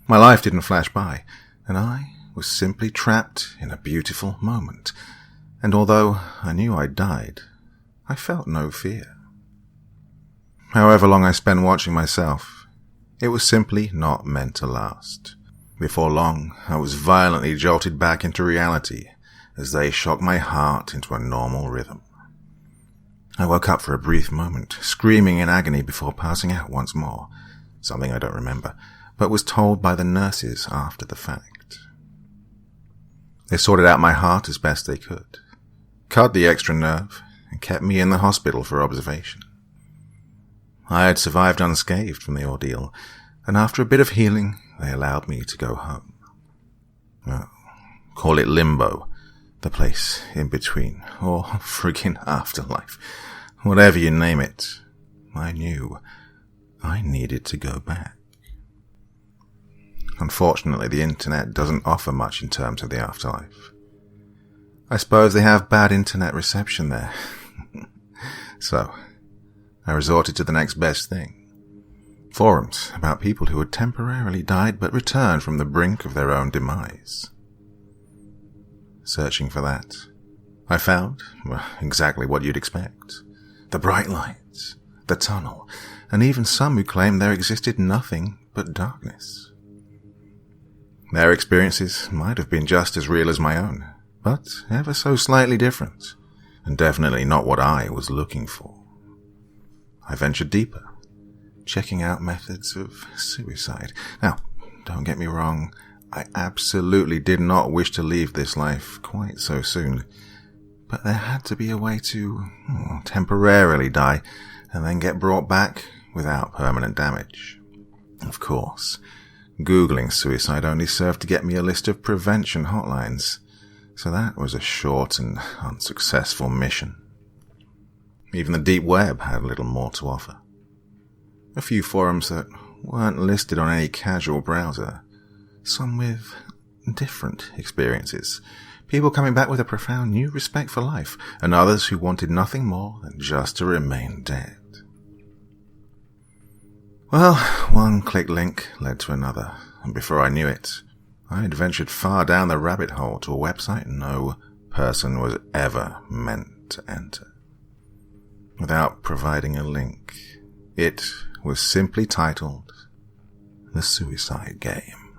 My life didn't flash by, and I was simply trapped in a beautiful moment, and although I knew I died, I felt no fear. However long I spent watching myself, it was simply not meant to last. Before long, I was violently jolted back into reality as they shocked my heart into a normal rhythm. I woke up for a brief moment, screaming in agony before passing out once more, something I don't remember, but was told by the nurses after the fact. They sorted out my heart as best they could, cut the extra nerve, and kept me in the hospital for observation. I had survived unscathed from the ordeal, and after a bit of healing, they allowed me to go home. Well, call it limbo, the place in between, or friggin' afterlife, whatever you name it. I knew I needed to go back. Unfortunately, the internet doesn't offer much in terms of the afterlife. I suppose they have bad internet reception there. So, I resorted to the next best thing. Forums about people who had temporarily died but returned from the brink of their own demise. Searching for that, I found, well, exactly what you'd expect. The bright lights, the tunnel, and even some who claimed there existed nothing but darkness. Their experiences might have been just as real as my own, but ever so slightly different, and definitely not what I was looking for. I ventured deeper, checking out methods of suicide. Now, don't get me wrong, I absolutely did not wish to leave this life quite so soon, but there had to be a way to temporarily die and then get brought back without permanent damage. Of course, Googling suicide only served to get me a list of prevention hotlines, so that was a short and unsuccessful mission. Even the deep web had little more to offer. A few forums that weren't listed on any casual browser, some with different experiences, people coming back with a profound new respect for life, and others who wanted nothing more than just to remain dead. Well, one click link led to another, and before I knew it, I had ventured far down the rabbit hole to a website no person was ever meant to enter. Without providing a link, it was simply titled The Suicide Game.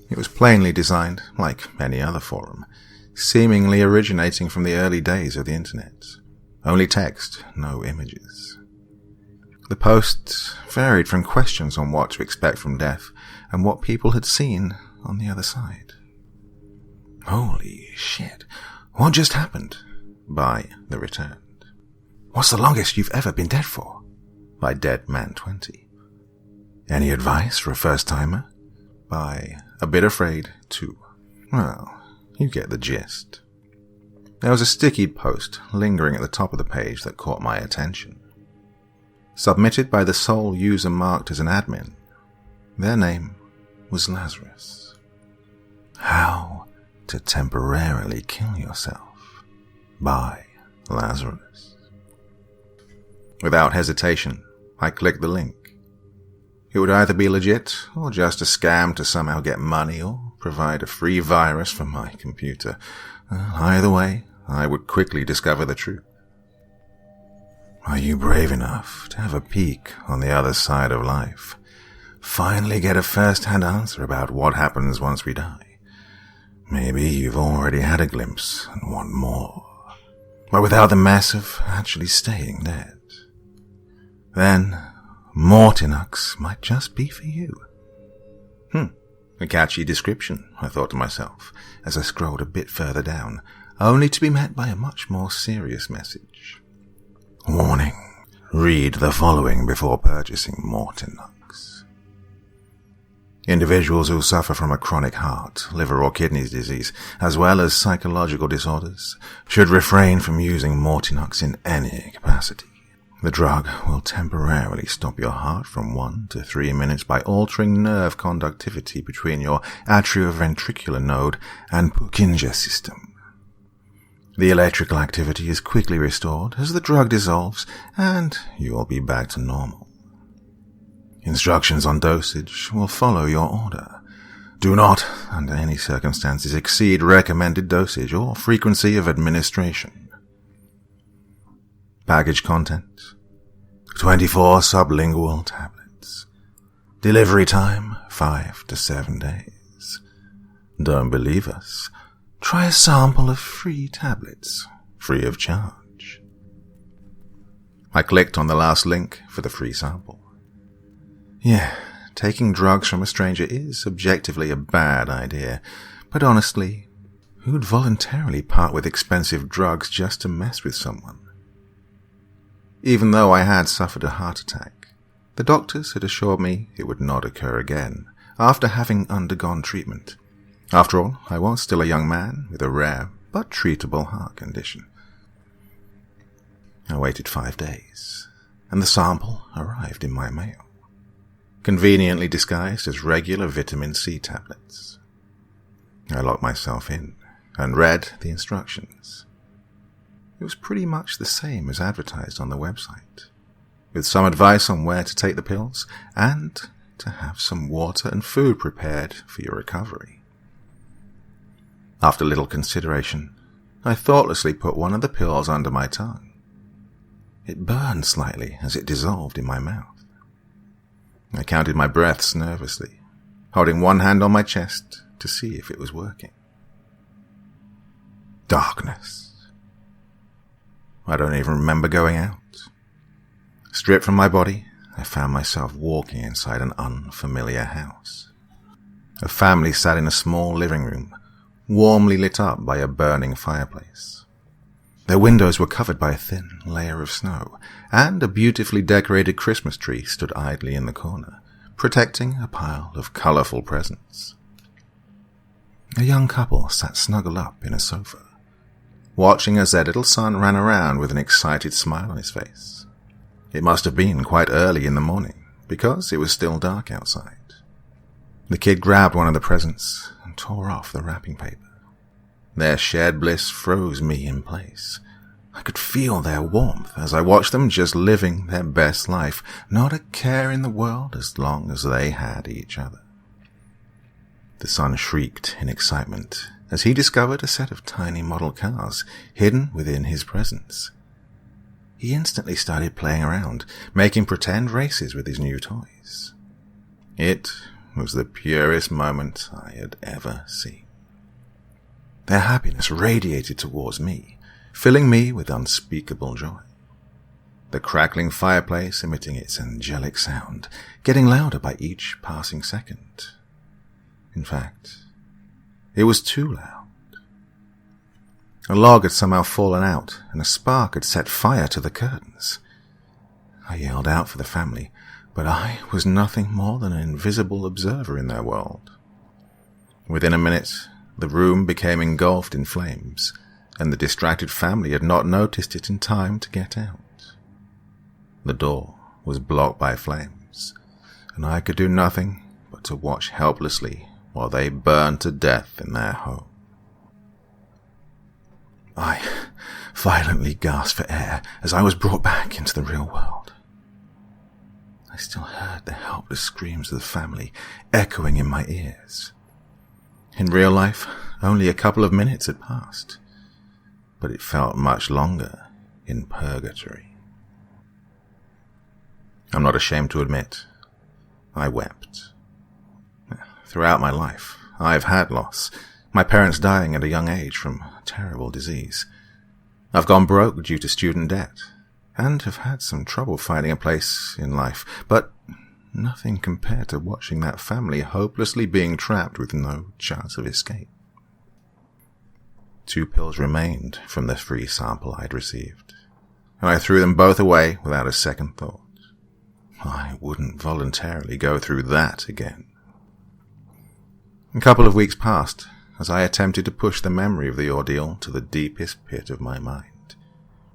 It was plainly designed like any other forum, seemingly originating from the early days of the internet. Only text, no images. The posts varied from questions on what to expect from death and what people had seen on the other side. Holy shit, what just happened? By The Returned. What's the longest you've ever been dead for? By Dead Man 20. Any advice for a first-timer? By A Bit Afraid 2. Well, you get the gist. There was a sticky post lingering at the top of the page that caught my attention. Submitted by the sole user marked as an admin. Their name was Lazarus. How to Temporarily Kill Yourself by Lazarus. Without hesitation, I clicked the link. It would either be legit, or just a scam to somehow get money, or provide a free virus for my computer. Either way, I would quickly discover the truth. Are you brave enough to have a peek on the other side of life? Finally get a first-hand answer about what happens once we die? Maybe you've already had a glimpse and want more, but without the mess of actually staying dead. Then, Mortinux might just be for you. A catchy description, I thought to myself, as I scrolled a bit further down, only to be met by a much more serious message. Warning. Read the following before purchasing Mortinux. Individuals who suffer from a chronic heart, liver or kidney disease, as well as psychological disorders, should refrain from using Mortinux in any capacity. The drug will temporarily stop your heart from 1 to 3 minutes by altering nerve conductivity between your atrioventricular node and Purkinje system. The electrical activity is quickly restored as the drug dissolves, and you will be back to normal. Instructions on dosage will follow your order. Do not, under any circumstances, exceed recommended dosage or frequency of administration. Package contents: 24 sublingual tablets. Delivery time, 5 to 7 days. Don't believe us? Try a sample of free tablets, free of charge. I clicked on the last link for the free sample. Yeah, taking drugs from a stranger is objectively a bad idea, but honestly, who'd voluntarily part with expensive drugs just to mess with someone? Even though I had suffered a heart attack, the doctors had assured me it would not occur again after having undergone treatment. After all, I was still a young man with a rare but treatable heart condition. I waited 5 days, and the sample arrived in my mail, conveniently disguised as regular vitamin C tablets. I locked myself in and read the instructions. It was pretty much the same as advertised on the website, with some advice on where to take the pills and to have some water and food prepared for your recovery. After little consideration, I thoughtlessly put one of the pills under my tongue. It burned slightly as it dissolved in my mouth. I counted my breaths nervously, holding one hand on my chest to see if it was working. Darkness. I don't even remember going out. Stripped from my body, I found myself walking inside an unfamiliar house. A family sat in a small living room, warmly lit up by a burning fireplace. Their windows were covered by a thin layer of snow, and a beautifully decorated Christmas tree stood idly in the corner, protecting a pile of colourful presents. A young couple sat snuggled up in a sofa, watching as their little son ran around with an excited smile on his face. It must have been quite early in the morning, because it was still dark outside. The kid grabbed one of the presents and tore off the wrapping paper. Their shared bliss froze me in place. I could feel their warmth as I watched them just living their best life, not a care in the world as long as they had each other. The son shrieked in excitement as he discovered a set of tiny model cars hidden within his presents. He instantly started playing around, making pretend races with his new toys. It was the purest moment I had ever seen. Their happiness radiated towards me, filling me with unspeakable joy. The crackling fireplace emitting its angelic sound, getting louder by each passing second. In fact, it was too loud. A log had somehow fallen out, and a spark had set fire to the curtains. I yelled out for the family, but I was nothing more than an invisible observer in their world. Within a minute, the room became engulfed in flames, and the distracted family had not noticed it in time to get out. The door was blocked by flames, and I could do nothing but to watch helplessly while they burned to death in their home. I violently gasped for air as I was brought back into the real world. I still heard the helpless screams of the family echoing in my ears. In real life, only a couple of minutes had passed, but it felt much longer in purgatory. I'm not ashamed to admit, I wept. Throughout my life, I've had loss, my parents dying at a young age from terrible disease. I've gone broke due to student debt, and have had some trouble finding a place in life, but nothing compared to watching that family hopelessly being trapped with no chance of escape. 2 pills remained from the free sample I'd received, and I threw them both away without a second thought. I wouldn't voluntarily go through that again. A couple of weeks passed as I attempted to push the memory of the ordeal to the deepest pit of my mind,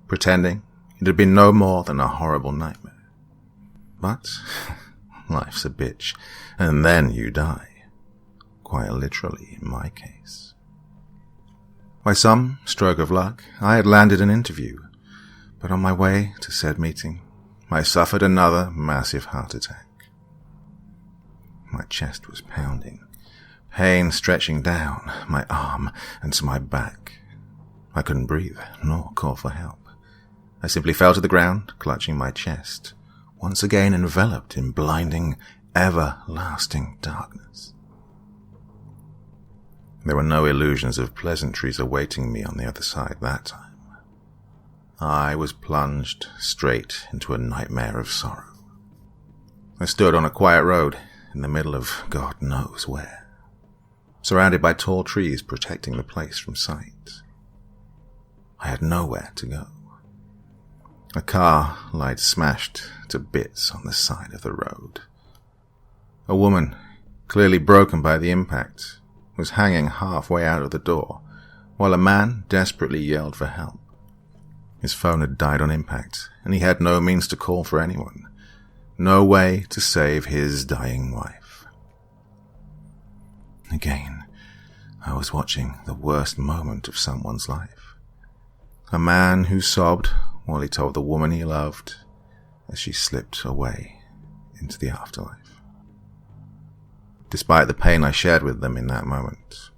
pretending it had been no more than a horrible nightmare. But life's a bitch, and then you die. Quite literally, in my case. By some stroke of luck, I had landed an interview, but on my way to said meeting, I suffered another massive heart attack. My chest was pounding, pain stretching down my arm and to my back. I couldn't breathe, nor call for help. I simply fell to the ground, clutching my chest, once again enveloped in blinding, everlasting darkness. There were no illusions of pleasantries awaiting me on the other side that time. I was plunged straight into a nightmare of sorrow. I stood on a quiet road in the middle of God knows where, surrounded by tall trees protecting the place from sight. I had nowhere to go. A car lied smashed to bits on the side of the road. A woman, clearly broken by the impact, was hanging halfway out of the door, while a man desperately yelled for help. His phone had died on impact, and he had no means to call for anyone. No way to save his dying wife. Again, I was watching the worst moment of someone's life. A man who sobbed while he told the woman he loved as she slipped away into the afterlife. Despite the pain I shared with them in that moment,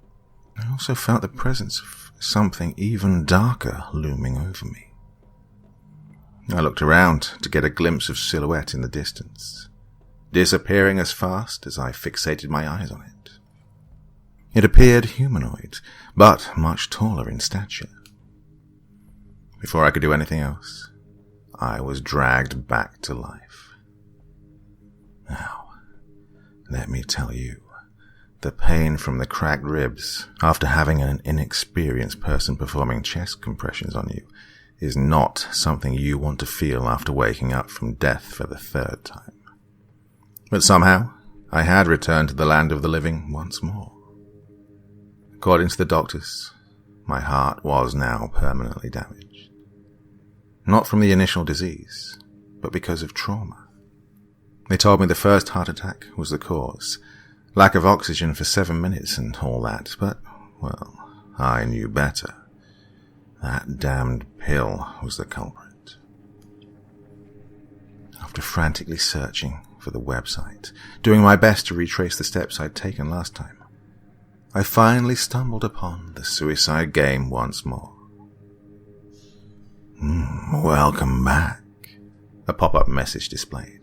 I also felt the presence of something even darker looming over me. I looked around to get a glimpse of silhouette in the distance, disappearing as fast as I fixated my eyes on it. It appeared humanoid, but much taller in stature. Before I could do anything else, I was dragged back to life. Now, let me tell you, the pain from the cracked ribs after having an inexperienced person performing chest compressions on you is not something you want to feel after waking up from death for the third time. But somehow, I had returned to the land of the living once more. According to the doctors, my heart was now permanently damaged. Not from the initial disease, but because of trauma. They told me the first heart attack was the cause, lack of oxygen for 7 minutes and all that, but, well, I knew better. That damned pill was the culprit. After frantically searching for the website, doing my best to retrace the steps I'd taken last time, I finally stumbled upon the suicide game once more. Welcome back, a pop-up message displayed,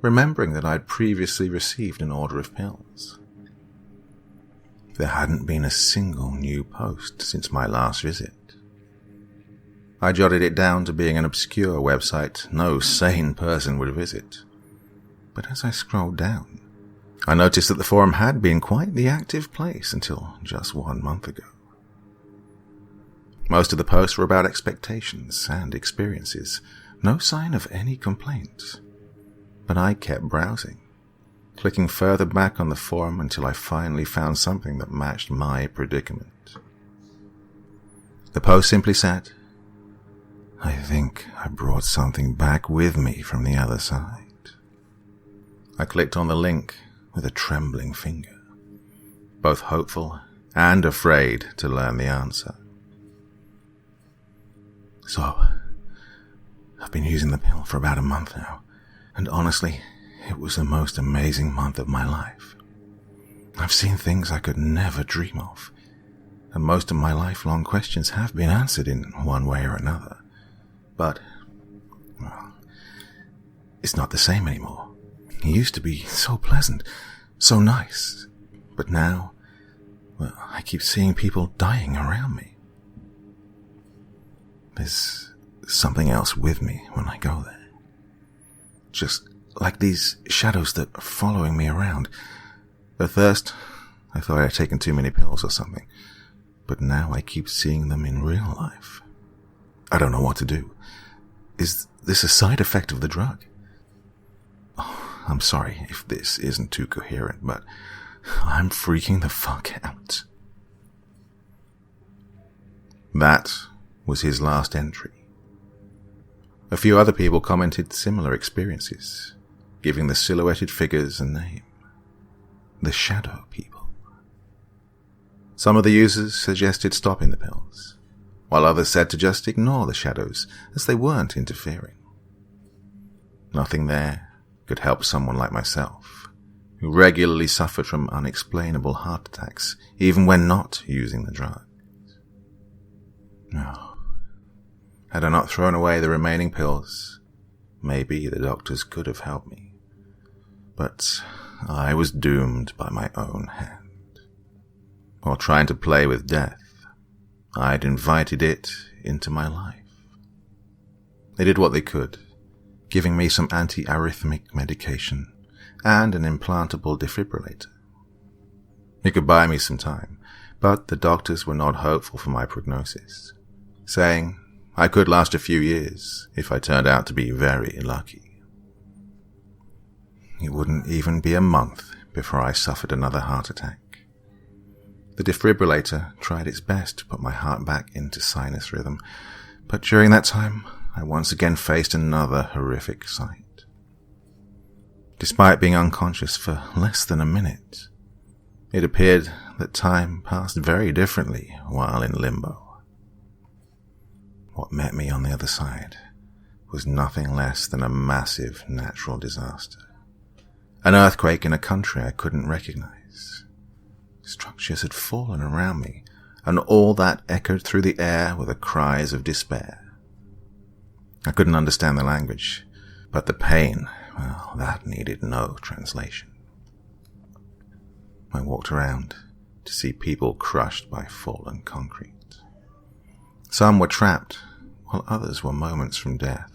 remembering that I'd previously received an order of pills. There hadn't been a single new post since my last visit. I jotted it down to being an obscure website no sane person would visit. But as I scrolled down, I noticed that the forum had been quite the active place until just 1 month ago. Most of the posts were about expectations and experiences, no sign of any complaints. But I kept browsing, clicking further back on the forum until I finally found something that matched my predicament. The post simply said, "I think I brought something back with me from the other side." I clicked on the link with a trembling finger, both hopeful and afraid to learn the answer. So, I've been using the pill for about a month now, and honestly, it was the most amazing month of my life. I've seen things I could never dream of, and most of my lifelong questions have been answered in one way or another. But, well, it's not the same anymore. He used to be so pleasant, so nice. But now, well, I keep seeing people dying around me. There's something else with me when I go there. Just like these shadows that are following me around. At first, I thought I had taken too many pills or something. But now I keep seeing them in real life. I don't know what to do. Is this a side effect of the drug? Oh, I'm sorry if this isn't too coherent, but I'm freaking the fuck out. That was his last entry. A few other people commented similar experiences, giving the silhouetted figures a name. The Shadow People. Some of the users suggested stopping the pills, while others said to just ignore the shadows, as they weren't interfering. Nothing there could help someone like myself, who regularly suffered from unexplainable heart attacks, even when not using the drug. No. Had I not thrown away the remaining pills, maybe the doctors could have helped me. But I was doomed by my own hand. While trying to play with death, I'd invited it into my life. They did what they could, giving me some anti-arrhythmic medication and an implantable defibrillator. It could buy me some time, but the doctors were not hopeful for my prognosis, saying I could last a few years if I turned out to be very lucky. It wouldn't even be a month before I suffered another heart attack. The defibrillator tried its best to put my heart back into sinus rhythm, but during that time, I once again faced another horrific sight. Despite being unconscious for less than a minute, it appeared that time passed very differently while in limbo. What met me on the other side was nothing less than a massive natural disaster. An earthquake in a country I couldn't recognize. Structures had fallen around me, and all that echoed through the air were the cries of despair. I couldn't understand the language, but the pain, well, that needed no translation. I walked around to see people crushed by fallen concrete. Some were trapped, while others were moments from death.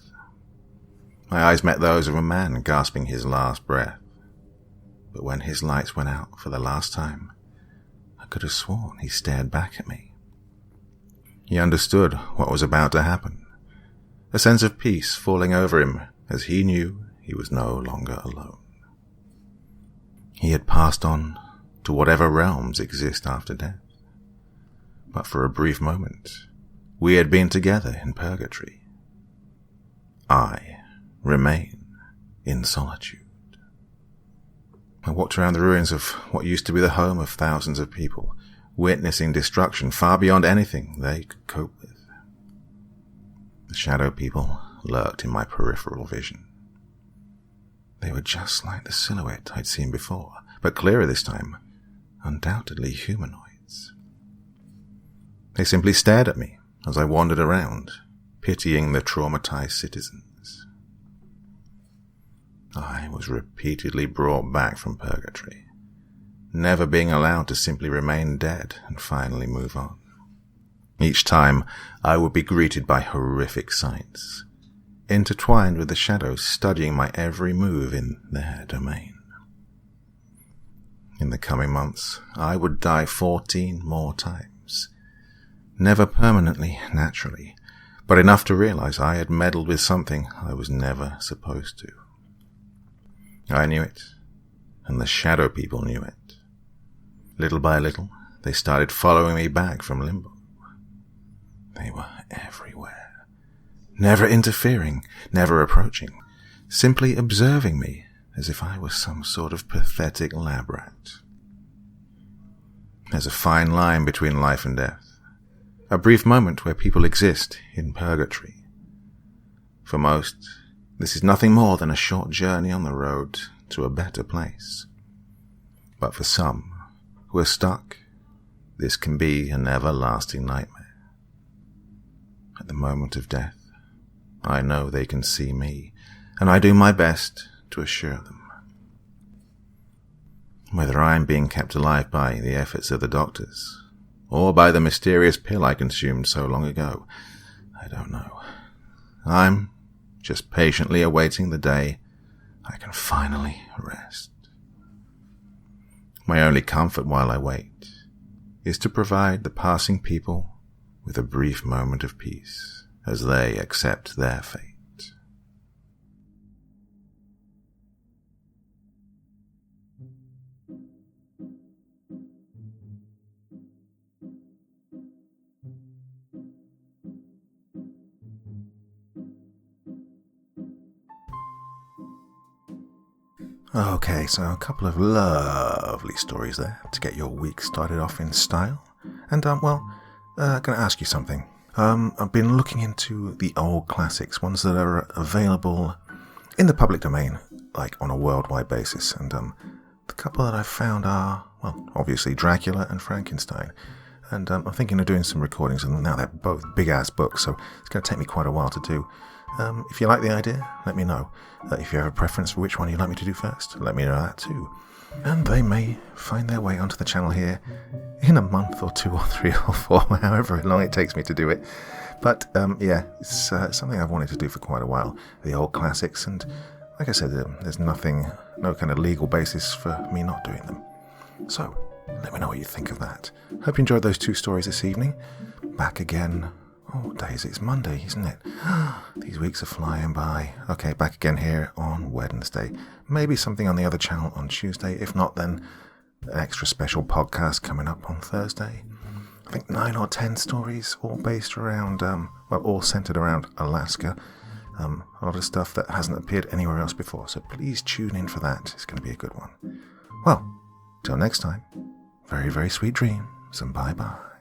My eyes met those of a man gasping his last breath, but when his lights went out for the last time, I could have sworn he stared back at me. He understood what was about to happen. A sense of peace falling over him as he knew he was no longer alone. He had passed on to whatever realms exist after death. But for a brief moment, we had been together in purgatory. I remain in solitude. I walked around the ruins of what used to be the home of thousands of people, witnessing destruction far beyond anything they could cope with. The shadow people lurked in my peripheral vision. They were just like the silhouette I'd seen before, but clearer this time, undoubtedly humanoids. They simply stared at me as I wandered around, pitying the traumatized citizens. I was repeatedly brought back from purgatory, never being allowed to simply remain dead and finally move on. Each time, I would be greeted by horrific sights, intertwined with the shadows studying my every move in their domain. In the coming months, I would die 14 more times. Never permanently, naturally, but enough to realize I had meddled with something I was never supposed to. I knew it, and the shadow people knew it. Little by little, they started following me back from limbo. They were everywhere, never interfering, never approaching, simply observing me as if I was some sort of pathetic lab rat. There's a fine line between life and death, a brief moment where people exist in purgatory. For most, this is nothing more than a short journey on the road to a better place. But for some who are stuck, this can be an everlasting nightmare. At the moment of death, I know they can see me, and I do my best to assure them. Whether I am being kept alive by the efforts of the doctors, or by the mysterious pill I consumed so long ago, I don't know. I'm just patiently awaiting the day I can finally rest. My only comfort while I wait is to provide the passing people with a brief moment of peace as they accept their fate. Okay, so a couple of lovely stories there to get your week started off in style. And, going to ask you something. I've been looking into the old classics, ones that are available in the public domain, like on a worldwide basis. And the The couple that I've found are, well, obviously Dracula and Frankenstein. And I'm thinking of doing some recordings of them. Now they're both big-ass books, so it's going to take me quite a while to do. If you like the idea, let me know. If you have a preference for which one you'd like me to do first, let me know that too. And they may find their way onto the channel here in a month or 2 or 3 or 4, however long it takes me to do it. But it's something I've wanted to do for quite a while, the old classics, and like I said, there's no kind of legal basis for me not doing them. So, let me know what you think of that. Hope you enjoyed those 2 stories this evening. Back again. Oh, what day is it? It's Monday, isn't it? These weeks are flying by. Okay, back again here on Wednesday. Maybe something on the other channel on Tuesday. If not, then an extra special podcast coming up on Thursday. I think 9 or 10 stories, all based around, all centered around Alaska. A lot of stuff that hasn't appeared anywhere else before, so please tune in for that. It's going to be a good one. Well, till next time, very, very sweet dreams, and bye-bye.